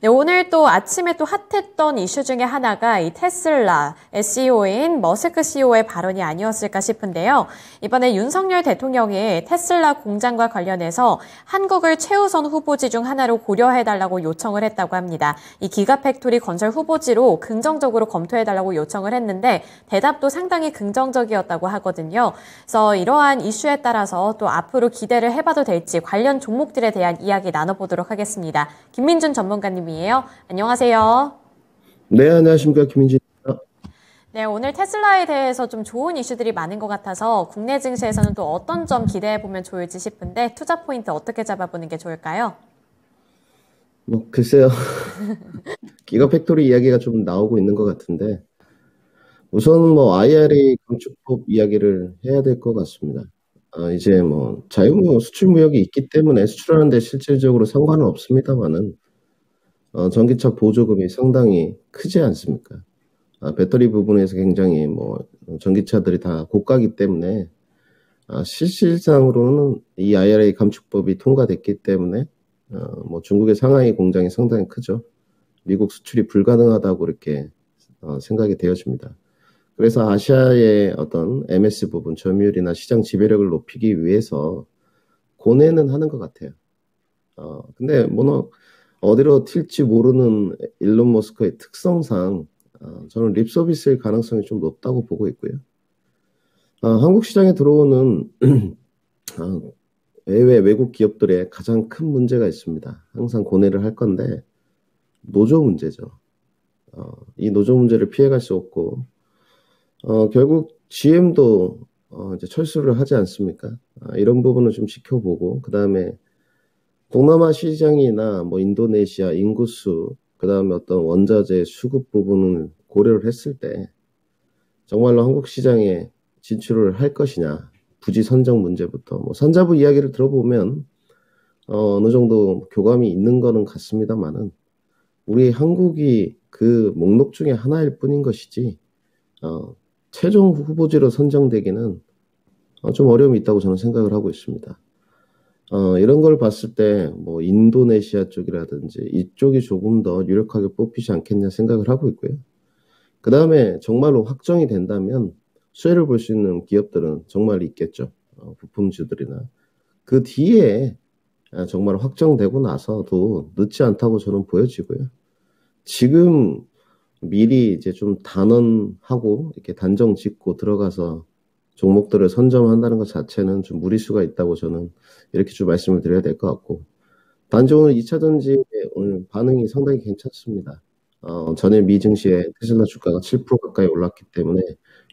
네, 오늘 또 아침에 또 핫했던 이슈 중에 하나가 이 테슬라 CEO인 머스크 CEO의 발언이 아니었을까 싶은데요. 이번에 윤석열 대통령이 테슬라 공장과 관련해서 한국을 최우선 후보지 중 하나로 고려해달라고 요청을 했다고 합니다. 이 기가팩토리 건설 후보지로 긍정적으로 검토해달라고 요청을 했는데 대답도 상당히 긍정적이었다고 하거든요. 그래서 이러한 이슈에 따라서 또 앞으로 기대를 해봐도 될지 관련 종목들에 대한 이야기 나눠보도록 하겠습니다. 김민준 전문가님이에요. 안녕하세요. 네, 안녕하십니까. 김민준입니다. 네, 오늘 테슬라에 대해서 좀 좋은 이슈들이 많은 것 같아서 국내 증시에서는 또 어떤 점 기대해 보면 좋을지 싶은데 투자 포인트 어떻게 잡아보는 게 좋을까요? 뭐 글쎄요. 기가팩토리 이야기가 좀 나오고 있는 것 같은데 우선 뭐 IRA 감축법 이야기를 해야 될 것 같습니다. 이제 뭐 자유무 수출 무역이 있기 때문에 수출하는데 실질적으로 상관은 없습니다만은 전기차 보조금이 상당히 크지 않습니까? 배터리 부분에서 굉장히 뭐 전기차들이 다 고가기 때문에 실질상으로는 이 IRA 감축법이 통과됐기 때문에 뭐 중국의 상하이 공장이 상당히 크죠. 미국 수출이 불가능하다고 이렇게 생각이 되어집니다. 그래서 아시아의 어떤 MS 부분, 점유율이나 시장 지배력을 높이기 위해서 고뇌는 하는 것 같아요. 근데 뭐 어디로 튈지 모르는 일론 머스크의 특성상 저는 립 서비스일 가능성이 좀 높다고 보고 있고요. 한국 시장에 들어오는 해외 외국 기업들의 가장 큰 문제가 있습니다. 항상 고뇌를 할 건데 노조 문제죠. 이 노조 문제를 피해갈 수 없고 결국 GM도 이제 철수를 하지 않습니까? 이런 부분을 좀 지켜보고 그 다음에 동남아 시장이나 뭐 인도네시아 인구수 그 다음에 어떤 원자재 수급 부분을 고려를 했을 때 정말로 한국 시장에 진출을 할 것이냐 부지 선정 문제부터 뭐 산자부 이야기를 들어보면 어느 정도 교감이 있는 거는 같습니다만은 우리 한국이 그 목록 중에 하나일 뿐인 것이지 최종 후보지로 선정되기는 좀 어려움이 있다고 저는 생각을 하고 있습니다. 이런 걸 봤을 때 뭐 인도네시아 쪽이라든지 이쪽이 조금 더 유력하게 뽑히지 않겠냐 생각을 하고 있고요. 그 다음에 정말로 확정이 된다면 수혜를 볼 수 있는 기업들은 정말 있겠죠. 부품주들이나 그 뒤에 정말 확정되고 나서도 늦지 않다고 저는 보여지고요. 지금 미리 이제 좀 단언하고 이렇게 단정 짓고 들어가서 종목들을 선점한다는 것 자체는 좀 무리수가 있다고 저는 이렇게 좀 말씀을 드려야 될 것 같고 단지 오늘 2차전지의 오늘 반응이 상당히 괜찮습니다. 전일 미증시에 테슬라 주가가 7% 가까이 올랐기 때문에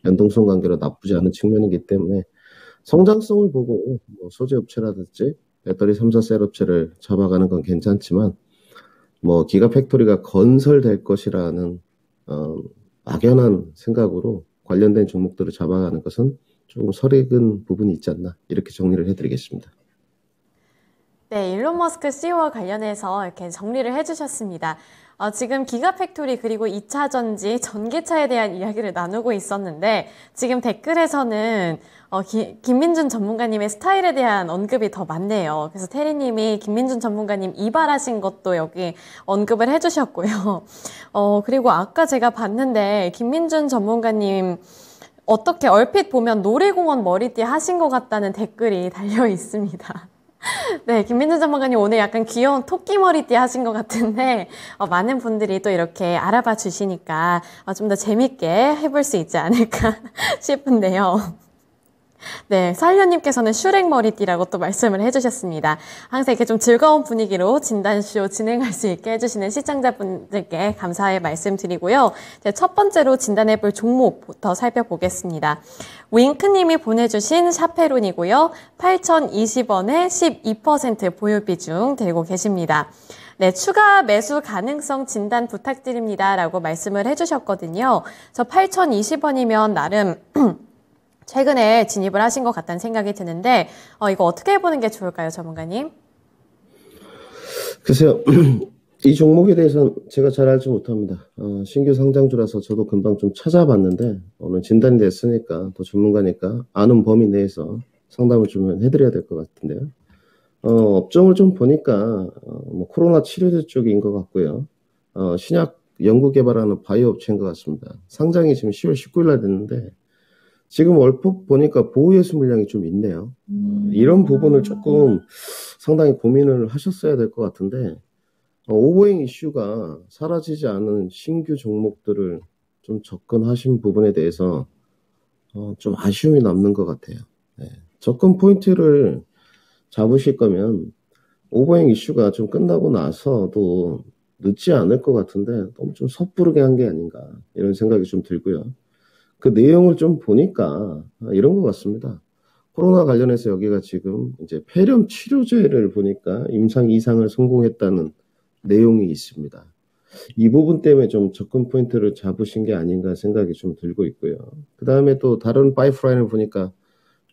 연동성 관계로 나쁘지 않은 측면이기 때문에 성장성을 보고 뭐 소재 업체라든지 배터리 3사 셀 업체를 잡아가는 건 괜찮지만 뭐 기가팩토리가 건설될 것이라는 막연한 생각으로 관련된 종목들을 잡아가는 것은 조금 설익은 부분이 있지 않나 이렇게 정리를 해드리겠습니다. 네, 일론 머스크 CEO와 관련해서 이렇게 정리를 해주셨습니다. 지금 기가팩토리 그리고 2차 전지 전기차에 대한 이야기를 나누고 있었는데 지금 댓글에서는 김민준 전문가님의 스타일에 대한 언급이 더 많네요. 그래서 테리님이 김민준 전문가님 이발하신 것도 여기 언급을 해주셨고요. 그리고 아까 제가 봤는데 김민준 전문가님 어떻게 얼핏 보면 놀이공원 머리띠 하신 것 같다는 댓글이 달려 있습니다. 네, 김민준 전문가님 오늘 약간 귀여운 토끼 머리띠 하신 것 같은데 많은 분들이 또 이렇게 알아봐 주시니까 좀 더 재밌게 해볼 수 있지 않을까 싶은데요. 네, 사일련님께서는 슈렉 머리띠라고 또 말씀을 해주셨습니다. 항상 이렇게 좀 즐거운 분위기로 진단쇼 진행할 수 있게 해주시는 시청자분들께 감사의 말씀드리고요. 첫 번째로 진단해볼 종목부터 살펴보겠습니다. 윙크님이 보내주신 샤페론이고요. 8,020원에 12% 보유 비중 들고 계십니다. 네, 추가 매수 가능성 진단 부탁드립니다. 라고 말씀을 해주셨거든요. 저 8,020원이면 나름 최근에 진입을 하신 것 같다는 생각이 드는데 이거 어떻게 해보는 게 좋을까요, 전문가님? 글쎄요. 이 종목에 대해서는 제가 잘 알지 못합니다. 신규 상장주라서 저도 금방 좀 찾아봤는데 오늘 진단이 됐으니까 또 전문가니까 아는 범위 내에서 상담을 좀 해드려야 될 것 같은데요. 업종을 좀 보니까 뭐 코로나 치료제 쪽인 것 같고요. 신약 연구 개발하는 바이오 업체인 것 같습니다. 상장이 지금 10월 19일 날 됐는데 지금 얼핏 보니까 보호예수 물량이 좀 있네요. 이런 부분을 조금 상당히 고민을 하셨어야 될 것 같은데 오버행 이슈가 사라지지 않은 신규 종목들을 좀 접근하신 부분에 대해서 좀 아쉬움이 남는 것 같아요. 네. 접근 포인트를 잡으실 거면 오버행 이슈가 좀 끝나고 나서도 늦지 않을 것 같은데 너무 좀 섣부르게 한 게 아닌가 이런 생각이 좀 들고요. 그 내용을 좀 보니까 이런 것 같습니다. 코로나 관련해서 여기가 지금 이제 폐렴 치료제를 보니까 임상 이상을 성공했다는 내용이 있습니다. 이 부분 때문에 좀 접근 포인트를 잡으신 게 아닌가 생각이 좀 들고 있고요. 그 다음에 또 다른 파이프라인을 보니까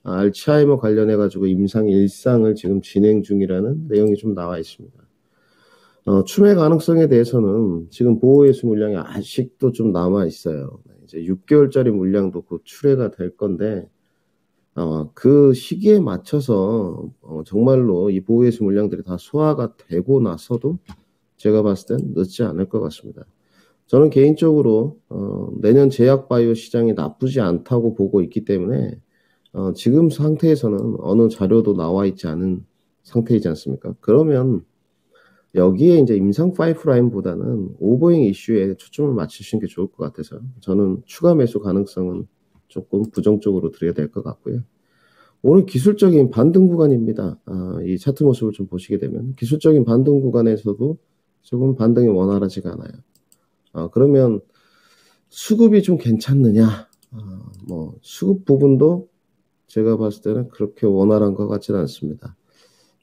알츠하이머 관련해가지고 임상 1상을 지금 진행 중이라는 내용이 좀 나와 있습니다. 추매 가능성에 대해서는 지금 보호예수 물량이 아직도 좀 남아 있어요. 이제 6개월짜리 물량도 곧 출회가 될 건데, 그 시기에 맞춰서 정말로 이 보호예수 물량들이 다 소화가 되고 나서도 제가 봤을 땐 늦지 않을 것 같습니다. 저는 개인적으로 내년 제약 바이오 시장이 나쁘지 않다고 보고 있기 때문에 지금 상태에서는 어느 자료도 나와 있지 않은 상태이지 않습니까? 그러면 여기에 이제 임상 파이프라인보다는 오버행 이슈에 초점을 맞추시는 게 좋을 것 같아서 저는 추가 매수 가능성은 조금 부정적으로 드려야 될 것 같고요. 오늘 기술적인 반등 구간입니다. 이 차트 모습을 좀 보시게 되면 기술적인 반등 구간에서도 조금 반등이 원활하지가 않아요. 그러면 수급이 좀 괜찮느냐? 뭐 수급 부분도 제가 봤을 때는 그렇게 원활한 것 같지는 않습니다.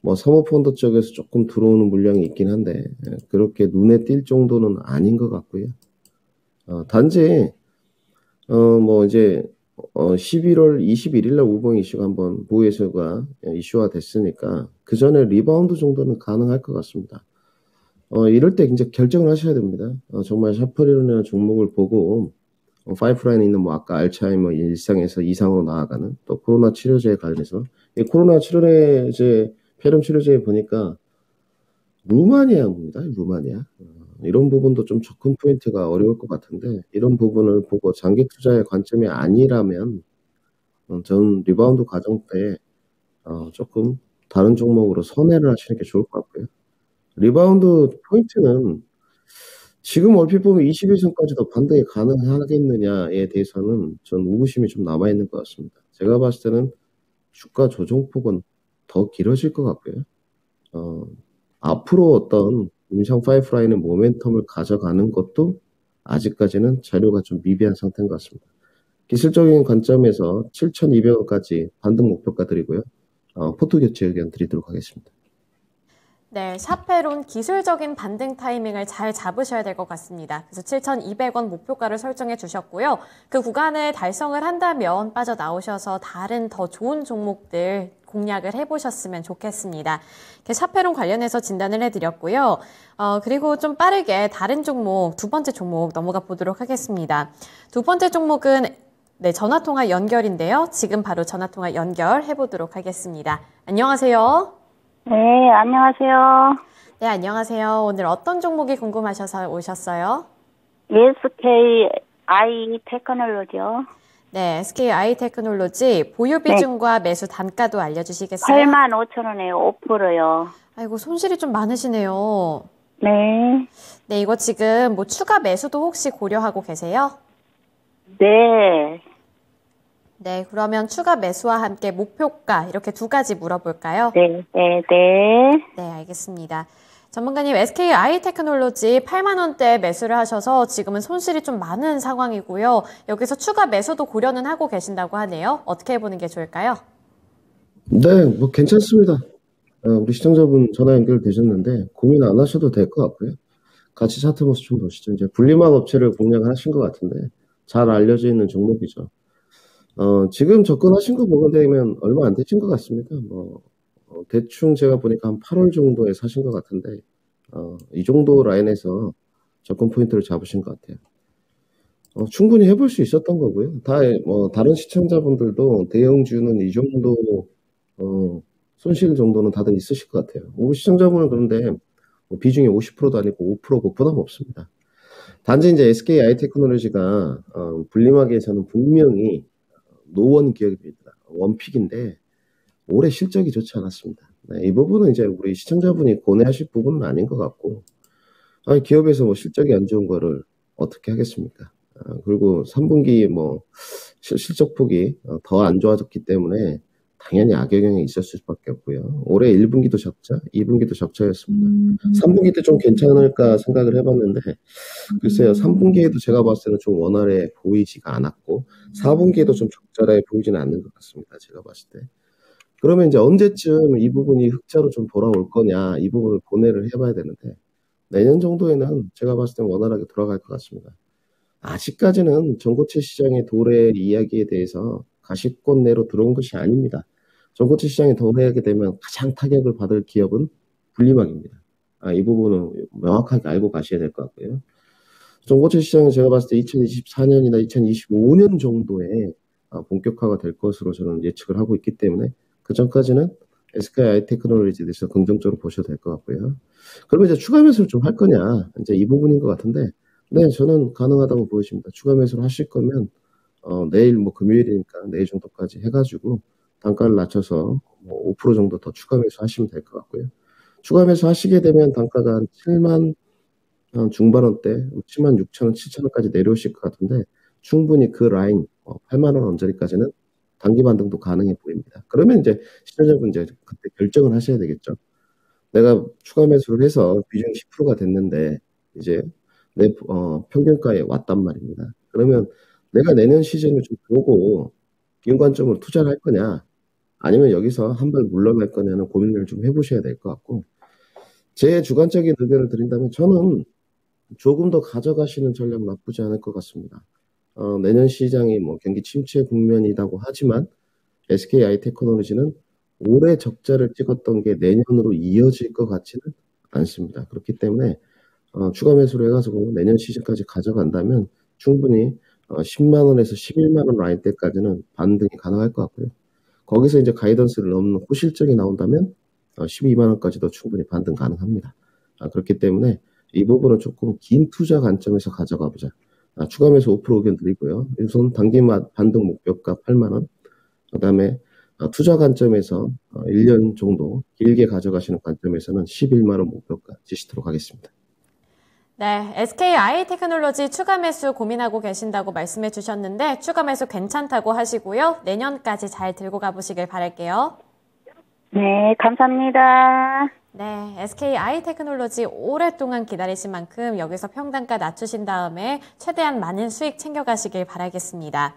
뭐 사모펀드 쪽에서 조금 들어오는 물량이 있긴 한데 그렇게 눈에 띌 정도는 아닌 것 같고요. 단지 뭐 이제 11월 21일 날 우봉 이슈가 한번 보호예수가 이슈화 됐으니까 그 전에 리바운드 정도는 가능할 것 같습니다. 이럴 때 이제 결정을 하셔야 됩니다. 정말 샤프리론이라는 종목을 보고 파이프라인에 있는 뭐 아까 알츠하이머 1상에서 2상으로 나아가는 또 코로나 치료제에 관련해서 이 코로나 치료제 폐렴 치료제에 보니까 루마니아입니다. 루마니아. 이런 부분도 좀 접근 포인트가 어려울 것 같은데 이런 부분을 보고 장기 투자의 관점이 아니라면 전 리바운드 과정 때 조금 다른 종목으로 선회를 하시는 게 좋을 것 같고요. 리바운드 포인트는 지금 얼핏 보면 21선까지도 반등이 가능하겠느냐에 대해서는 전 의구심이 좀 남아있는 것 같습니다. 제가 봤을 때는 주가 조정폭은 더 길어질 것 같고요. 앞으로 어떤 임상 파이프라인의 모멘텀을 가져가는 것도 아직까지는 자료가 좀 미비한 상태인 것 같습니다. 기술적인 관점에서 7,200원까지 반등 목표가 드리고요. 포트 교체 의견 드리도록 하겠습니다. 네, 샤페론 기술적인 반등 타이밍을 잘 잡으셔야 될 것 같습니다. 그래서 7,200원 목표가를 설정해 주셨고요. 그 구간을 달성을 한다면 빠져나오셔서 다른 더 좋은 종목들 공략을 해보셨으면 좋겠습니다. 샤페론 관련해서 진단을 해드렸고요. 그리고 좀 빠르게 다른 종목, 두 번째 종목 넘어가 보도록 하겠습니다. 두 번째 종목은 네, 전화통화 연결인데요. 지금 바로 전화통화 연결해 보도록 하겠습니다. 안녕하세요. 네, 안녕하세요. 네, 안녕하세요. 오늘 어떤 종목이 궁금하셔서 오셨어요? SKI 테크놀로지요. 네, SKI 테크놀로지 보유 비중과 매수 단가도 알려주시겠어요? 85,000원에 5%요. 아이고, 손실이 좀 많으시네요. 네. 네, 이거 지금 뭐 추가 매수도 혹시 고려하고 계세요? 네. 네, 그러면 추가 매수와 함께 목표가 이렇게 두 가지 물어볼까요? 네. 네, 알겠습니다. 전문가님, SKI 테크놀로지 8만 원대 매수를 하셔서 지금은 손실이 좀 많은 상황이고요. 여기서 추가 매수도 고려는 하고 계신다고 하네요. 어떻게 해보는 게 좋을까요? 네, 뭐 괜찮습니다. 우리 시청자분 전화 연결되셨는데 고민 안 하셔도 될 것 같고요. 같이 차트 모습 좀 보시죠. 이제 분리막 업체를 공략을 하신 것 같은데 잘 알려져 있는 종목이죠. 지금 접근하신 거 보게 되면 얼마 안 되신 것 같습니다. 대충 제가 보니까 한 8월 정도에 사신 것 같은데, 이 정도 라인에서 접근 포인트를 잡으신 것 같아요. 충분히 해볼 수 있었던 거고요. 다른 시청자분들도 대형주는 이 정도, 손실 정도는 다들 있으실 것 같아요. 우리 시청자분은 그런데 비중이 50%도 아니고 5%고 부담 없습니다. 단지 이제 SKI 테크놀로지가, 분리막에서는 분명히 노원 기업입니다. 원픽인데, 올해 실적이 좋지 않았습니다. 네, 이 부분은 이제 우리 시청자분이 고뇌하실 부분은 아닌 것 같고, 기업에서 뭐 실적이 안 좋은 거를 어떻게 하겠습니까? 그리고 3분기 뭐 실적 폭이 더 안 좋아졌기 때문에 당연히 악영향이 있었을 수밖에 없고요. 올해 1분기도 적자, 2분기도 적자였습니다. 3분기 때 좀 괜찮을까 생각을 해봤는데 글쎄요, 3분기에도 제가 봤을 때는 좀 원활해 보이지가 않았고 4분기에도 좀 적절해 보이지는 않는 것 같습니다. 제가 봤을 때. 그러면 이제 언제쯤 이 부분이 흑자로 좀 돌아올 거냐, 이 부분을 고뇌를 해봐야 되는데 내년 정도에는 제가 봤을 때 원활하게 돌아갈 것 같습니다. 아직까지는 전고체 시장의 도래 이야기에 대해서 가시권 내로 들어온 것이 아닙니다. 전고체 시장이 도래하게 되면 가장 타격을 받을 기업은 분리막입니다. 이 부분은 명확하게 알고 가셔야 될 것 같고요. 전고체 시장은 제가 봤을 때 2024년이나 2025년 정도에 본격화가 될 것으로 저는 예측을 하고 있기 때문에 그 전까지는 SK 하이테크놀로지에 대해서 긍정적으로 보셔도 될 것 같고요. 그러면 이제 추가 매수를 좀 할 거냐, 이제 이 부분인 것 같은데, 네, 저는 가능하다고 보여집니다. 추가 매수를 하실 거면 내일 뭐 금요일이니까 내일 정도까지 해가지고 단가를 낮춰서 뭐 5% 정도 더 추가 매수하시면 될 것 같고요. 추가 매수 하시게 되면 단가가 한 7만 중반원대, 7만 6천 원, 7천 원까지 내려오실 것 같은데 충분히 그 라인 8만 원 언저리까지는 단기 반등도 가능해 보입니다. 그러면 이제 시청자분 이제 그때 결정을 하셔야 되겠죠. 내가 추가 매수를 해서 비중이 10%가 됐는데 이제 내 평균가에 왔단 말입니다. 그러면 내가 내년 시즌을 좀 보고 기준 관점으로 투자를 할 거냐, 아니면 여기서 한 발 물러날 거냐는 고민을 좀 해보셔야 될 것 같고, 제 주관적인 의견을 드린다면 저는 조금 더 가져가시는 전략 나쁘지 않을 것 같습니다. 내년 시장이 뭐 경기 침체 국면이라고 하지만 SK 하이테크놀로지는 올해 적자를 찍었던 게 내년으로 이어질 것 같지는 않습니다. 그렇기 때문에 추가 매수를 해가지고 내년 시즌까지 가져간다면 충분히 10만 원에서 11만 원 라인 때까지는 반등이 가능할 것 같고요. 거기서 이제 가이던스를 넘는 호실적이 나온다면 12만 원까지도 충분히 반등 가능합니다. 그렇기 때문에 이 부분은 조금 긴 투자 관점에서 가져가 보자. 추가 매수 5% 의견 드리고요. 우선 단기 반등 목표가 8만 원. 그다음에 투자 관점에서 1년 정도 길게 가져가시는 관점에서는 11만 원 목표가 지시도록 하겠습니다. 네, SK 하이테크놀로지 추가 매수 고민하고 계신다고 말씀해 주셨는데 추가 매수 괜찮다고 하시고요. 내년까지 잘 들고 가보시길 바랄게요. 네, 감사합니다. 네, SK 하이테크놀로지 오랫동안 기다리신 만큼 여기서 평단가 낮추신 다음에 최대한 많은 수익 챙겨가시길 바라겠습니다.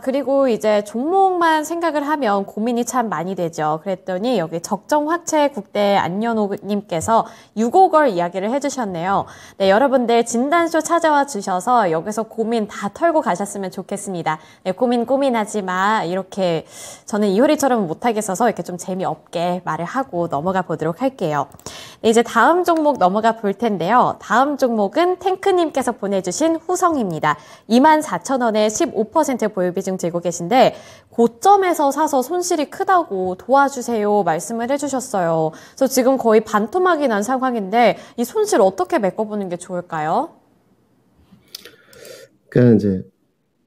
그리고 이제 종목만 생각을 하면 고민이 참 많이 되죠. 그랬더니 여기 적정화채 국대 안연호님께서 6억을 이야기를 해주셨네요. 네, 여러분들 진단쇼 찾아와 주셔서 여기서 고민 다 털고 가셨으면 좋겠습니다. 네, 고민하지 마. 이렇게 저는 이효리처럼 못하겠어서 이렇게 좀 재미없게 말을 하고 넘어가 보도록 할게요. 네, 이제 다음 종목 넘어가 볼 텐데요. 다음 종목은 탱크님께서 보내주신 후성입니다. 24,000원에 15% 보유 비중 들고 계신데 고점에서 사서 손실이 크다고 도와주세요 말씀을 해주셨어요. 그래서 지금 거의 반토막이 난 상황인데 이 손실 어떻게 메꿔보는 게 좋을까요? 그러니까 이제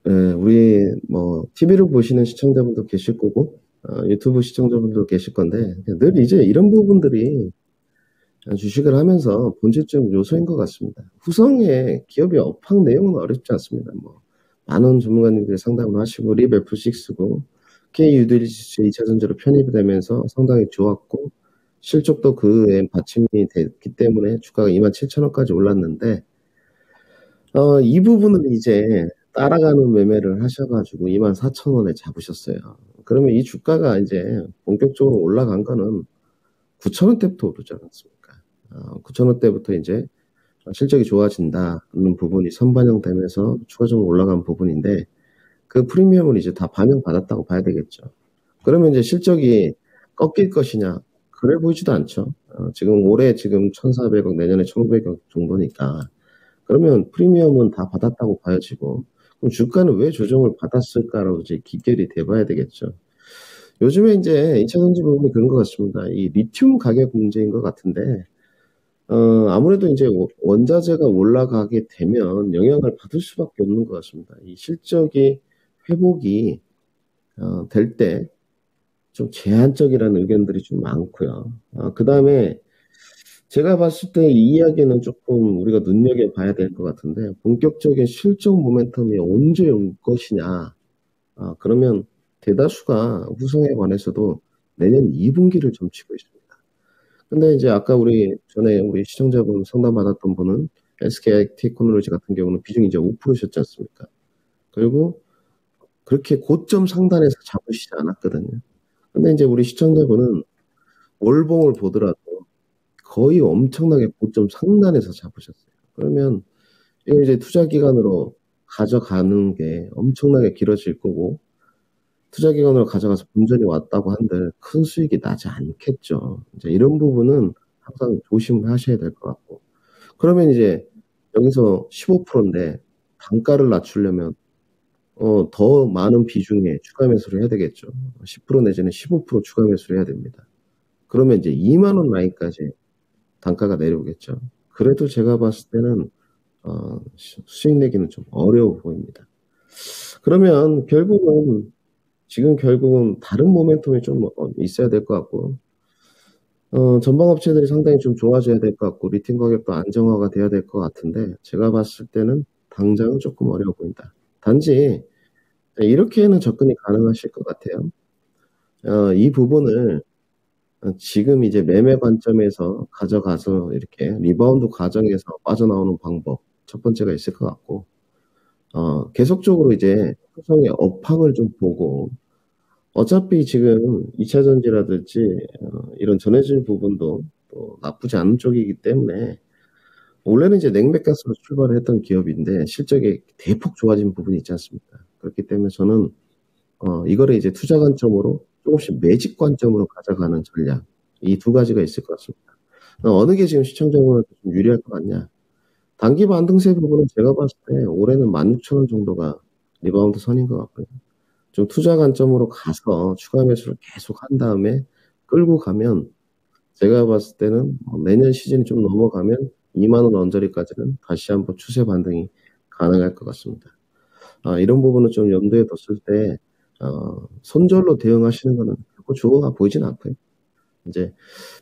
우리 뭐 TV를 보시는 시청자분도 계실 거고 유튜브 시청자분도 계실 건데 늘 이제 이런 부분들이 주식을 하면서 본질적 요소인 것 같습니다. 후성의 기업의 업황 내용은 어렵지 않습니다. 뭐 많은 전문가님들이 상담을 하시고 립 F6고 KUD리지수 2차전지로 편입이 되면서 상당히 좋았고 실적도 그에 받침이 됐기 때문에 주가가 27,000원까지 올랐는데 이 부분은 이제 따라가는 매매를 하셔가지고 24,000원에 잡으셨어요. 그러면 이 주가가 이제 본격적으로 올라간 거는 9,000원대부터 오르지 않았습니까? 9,000원대부터 이제 실적이 좋아진다는 부분이 선반영되면서 추가적으로 올라간 부분인데 그 프리미엄을 이제 다 반영받았다고 봐야 되겠죠. 그러면 이제 실적이 꺾일 것이냐? 그래 보이지도 않죠. 지금 올해 지금 1,400억, 내년에 1,500억 정도니까 그러면 프리미엄은 다 받았다고 봐야지고 그럼 주가는 왜 조정을 받았을까라고 이제 기결이 돼봐야 되겠죠. 요즘에 이제 2차전지 부분이 그런 것 같습니다. 이 리튬 가격 문제인 것 같은데 아무래도 이제 원자재가 올라가게 되면 영향을 받을 수밖에 없는 것 같습니다. 이 실적이 회복이 될 때 좀 제한적이라는 의견들이 좀 많고요. 그 다음에 제가 봤을 때 이 이야기는 조금 우리가 눈여겨봐야 될 것 같은데 본격적인 실적 모멘텀이 언제 올 것이냐. 그러면 대다수가 후성에 관해서도 내년 2분기를 점치고 있습니다. 근데 이제 아까 전에 우리 시청자분 상담 받았던 분은 SK 테크놀로지 같은 경우는 비중이 이제 5%셨지 않습니까? 그리고 그렇게 고점 상단에서 잡으시지 않았거든요. 근데 이제 우리 시청자분은 월봉을 보더라도 거의 엄청나게 고점 상단에서 잡으셨어요. 그러면 이거 이제 투자 기간으로 가져가는 게 엄청나게 길어질 거고, 투자 기간으로 가져가서 본전이 왔다고 한들 큰 수익이 나지 않겠죠. 이제 이런 부분은 항상 조심하셔야 될 것 같고. 그러면 이제 여기서 15%인데 단가를 낮추려면 더 많은 비중의 추가 매수를 해야 되겠죠. 10% 내지는 15% 추가 매수를 해야 됩니다. 그러면 이제 2만 원 라인까지 단가가 내려오겠죠. 그래도 제가 봤을 때는 수익 내기는 좀 어려워 보입니다. 그러면 지금 결국은 다른 모멘텀이 좀 있어야 될 것 같고, 전방업체들이 상당히 좀 좋아져야 될 것 같고, 리튬 가격도 안정화가 돼야 될 것 같은데, 제가 봤을 때는 당장은 조금 어려워 보인다. 단지 이렇게는 접근이 가능하실 것 같아요. 이 부분을 지금 이제 매매 관점에서 가져가서 이렇게 리바운드 과정에서 빠져나오는 방법, 첫 번째가 있을 것 같고, 계속적으로 이제 후성의 업황을 좀 보고, 어차피 지금 2차 전지라든지 이런 전해질 부분도 또 나쁘지 않은 쪽이기 때문에, 원래는 이제 냉매가스로 출발을 했던 기업인데 실적이 대폭 좋아진 부분이 있지 않습니까? 그렇기 때문에 저는 이거를 이제 투자 관점으로 조금씩 매직 관점으로 가져가는 전략, 이 두 가지가 있을 것 같습니다. 어느 게 지금 시청자분한테 좀 유리할 것 같냐? 단기 반등세 부분은 제가 봤을 때 올해는 16,000원 정도가 리바운드 선인 것 같고요. 좀 투자 관점으로 가서 추가 매수를 계속 한 다음에 끌고 가면, 제가 봤을 때는 내년 시즌이 좀 넘어가면 2만 원 언저리까지는 다시 한번 추세 반등이 가능할 것 같습니다. 이런 부분은 좀 염두에 뒀을 때 손절로 대응하시는 거는 결코 좋아 보이진 않고요. 이제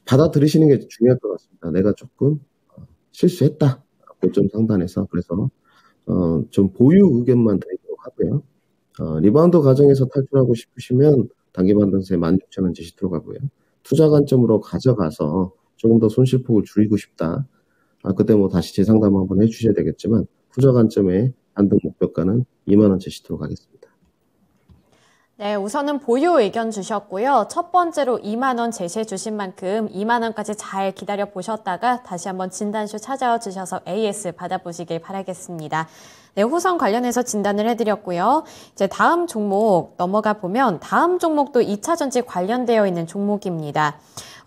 받아들이시는 게 중요할 것 같습니다. 내가 조금 실수했다, 고점 상단에서. 그래서 좀 보유 의견만 드리도록 하고요. 리바운드 과정에서 탈출하고 싶으시면 단기 반등세 16,000원 지시 들어가고요. 투자 관점으로 가져가서 조금 더 손실폭을 줄이고 싶다, 그때 뭐 다시 재상담 한번 해주셔야 되겠지만, 투자 관점의 반등 목표가는 2만 원 제시토록 하겠습니다. 네, 우선은 보유 의견 주셨고요. 첫 번째로 2만 원 제시해 주신 만큼 2만 원까지 잘 기다려 보셨다가 다시 한번 진단쇼 찾아와 주셔서 AS 받아보시길 바라겠습니다. 네, 후성 관련해서 진단을 해드렸고요. 이제 다음 종목 넘어가 보면 다음 종목도 2차 전지 관련되어 있는 종목입니다.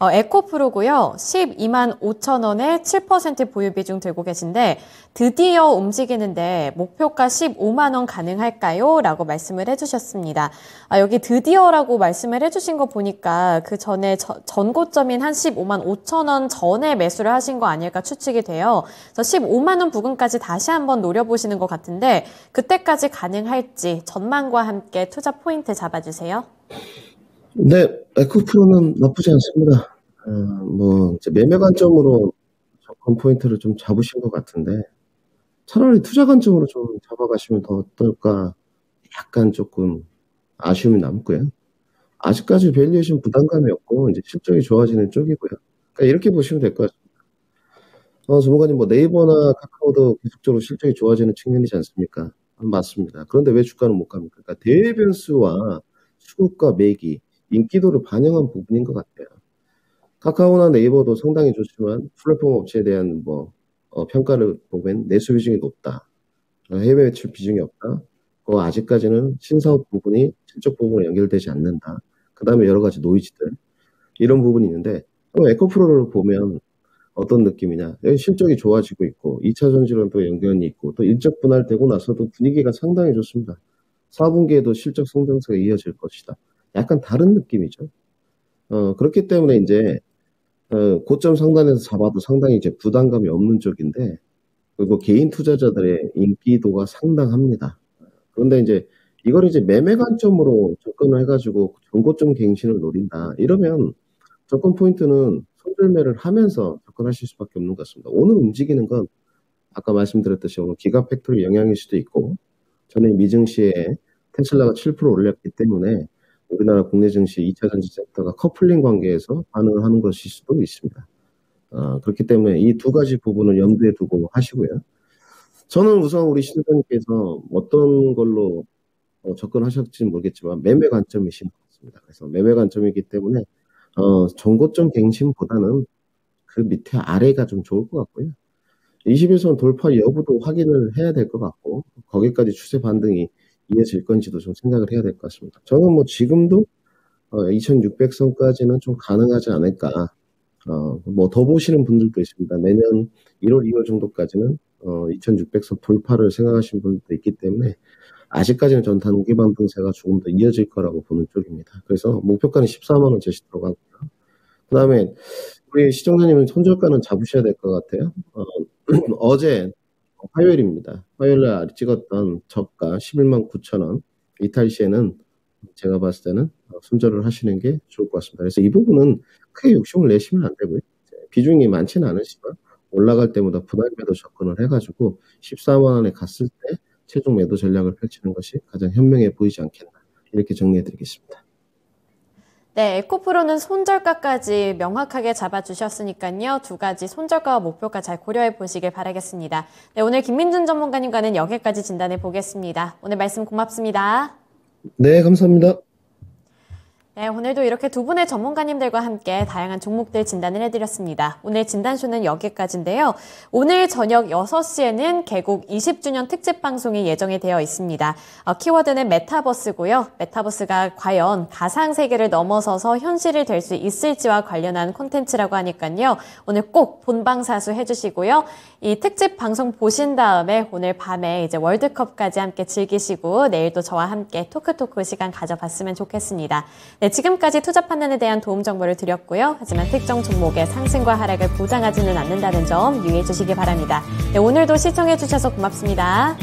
에코프로고요. 12만 5천 원에 7% 보유 비중 들고 계신데 드디어 움직이는데 목표가 15만 원 가능할까요? 라고 말씀을 해주셨습니다. 여기 드디어라고 말씀을 해주신 거 보니까 그 전에 전고점인 한 15만 5천 원 전에 매수를 하신 거 아닐까 추측이 돼요. 그래서 15만 원 부근까지 다시 한번 노려보시는 것 같은데 그때까지 가능할지 전망과 함께 투자 포인트 잡아주세요. 네, 에코프로는 나쁘지 않습니다. 이제 매매 관점으로 접근 포인트를 좀 잡으신 것 같은데, 차라리 투자 관점으로 좀 잡아가시면 더 어떨까, 약간 조금 아쉬움이 남고요. 아직까지 밸류에이션 부담감이 없고, 이제 실적이 좋아지는 쪽이고요. 그러니까 이렇게 보시면 될 것 같습니다. 전문가님, 네이버나 카카오도 계속적으로 실적이 좋아지는 측면이지 않습니까? 맞습니다. 그런데 왜 주가는 못 갑니까? 그러니까 대외 변수와 수급과 매기, 인기도를 반영한 부분인 것 같아요. 카카오나 네이버도 상당히 좋지만 플랫폼 업체에 대한 평가를 보면 내수 비중이 높다, 해외 매출 비중이 없다, 아직까지는 신사업 부분이 실적 부분으로 연결되지 않는다, 그 다음에 여러 가지 노이즈들, 이런 부분이 있는데, 에코프로를 보면 어떤 느낌이냐, 실적이 좋아지고 있고 2차 전지론도 연관이 있고 또 인적 분할되고 나서도 분위기가 상당히 좋습니다. 4분기에도 실적 성장세가 이어질 것이다. 약간 다른 느낌이죠. 그렇기 때문에 이제 고점 상단에서 잡아도 상당히 이제 부담감이 없는 쪽인데, 그리고 개인 투자자들의 인기도가 상당합니다. 그런데 이제 이걸 이제 매매 관점으로 접근을 해가지고 전고점 갱신을 노린다, 이러면 접근 포인트는 손절매를 하면서 접근하실 수밖에 없는 것 같습니다. 오늘 움직이는 건 아까 말씀드렸듯이 오늘 기가 팩토리 영향일 수도 있고, 전에 미증시에 테슬라가 7% 올렸기 때문에 우리나라 국내 증시 2차 전지 섹터가 커플링 관계에서 반응을 하는 것일 수도 있습니다. 그렇기 때문에 이 두 가지 부분을 염두에 두고 하시고요. 저는 우선 우리 시청자님께서 어떤 걸로 접근하셨지는 모르겠지만 매매 관점이신 것 같습니다. 그래서 매매 관점이기 때문에 전고점 갱신보다는 그 밑에 아래가 좀 좋을 것 같고요. 20일선 돌파 여부도 확인을 해야 될 것 같고 거기까지 추세 반등이 이어질 건지도 좀 생각을 해야 될 것 같습니다. 저는 뭐 지금도 2600선까지는 좀 가능하지 않을까. 뭐 더 보시는 분들도 있습니다. 내년 1월, 2월 정도까지는 2600선 돌파를 생각하시는 분들도 있기 때문에 아직까지는 전 단기 반등세가 조금 더 이어질 거라고 보는 쪽입니다. 그래서 목표가는 14만 원 제시 들어가고요. 그 다음에 우리 시청자님은 손절가는 잡으셔야 될 것 같아요. 어제 화요일입니다. 화요일날 찍었던 저가 11만 9천 원 이탈 시에는 제가 봤을 때는 손절을 하시는 게 좋을 것 같습니다. 그래서 이 부분은 크게 욕심을 내시면 안 되고요. 비중이 많지는 않으시지만 올라갈 때마다 분할 매도 접근을 해가지고 14만 원에 갔을 때 최종 매도 전략을 펼치는 것이 가장 현명해 보이지 않겠나 이렇게 정리해드리겠습니다. 네, 에코프로는 손절가까지 명확하게 잡아주셨으니까요. 두 가지 손절가와 목표가 잘 고려해 보시길 바라겠습니다. 네, 오늘 김민준 전문가님과는 여기까지 진단해 보겠습니다. 오늘 말씀 고맙습니다. 네, 감사합니다. 네, 오늘도 이렇게 두 분의 전문가님들과 함께 다양한 종목들 진단을 해드렸습니다. 오늘 진단쇼는 여기까지인데요. 오늘 저녁 6시에는 개국 20주년 특집 방송이 예정이 되어 있습니다. 키워드는 메타버스고요. 메타버스가 과연 가상세계를 넘어서서 현실이 될 수 있을지와 관련한 콘텐츠라고 하니까요. 오늘 꼭 본방사수 해주시고요. 이 특집 방송 보신 다음에 오늘 밤에 이제 월드컵까지 함께 즐기시고 내일도 저와 함께 토크 시간 가져봤으면 좋겠습니다. 네, 지금까지 투자 판단에 대한 도움 정보를 드렸고요. 하지만 특정 종목의 상승과 하락을 보장하지는 않는다는 점 유의해 주시기 바랍니다. 네, 오늘도 시청해 주셔서 고맙습니다.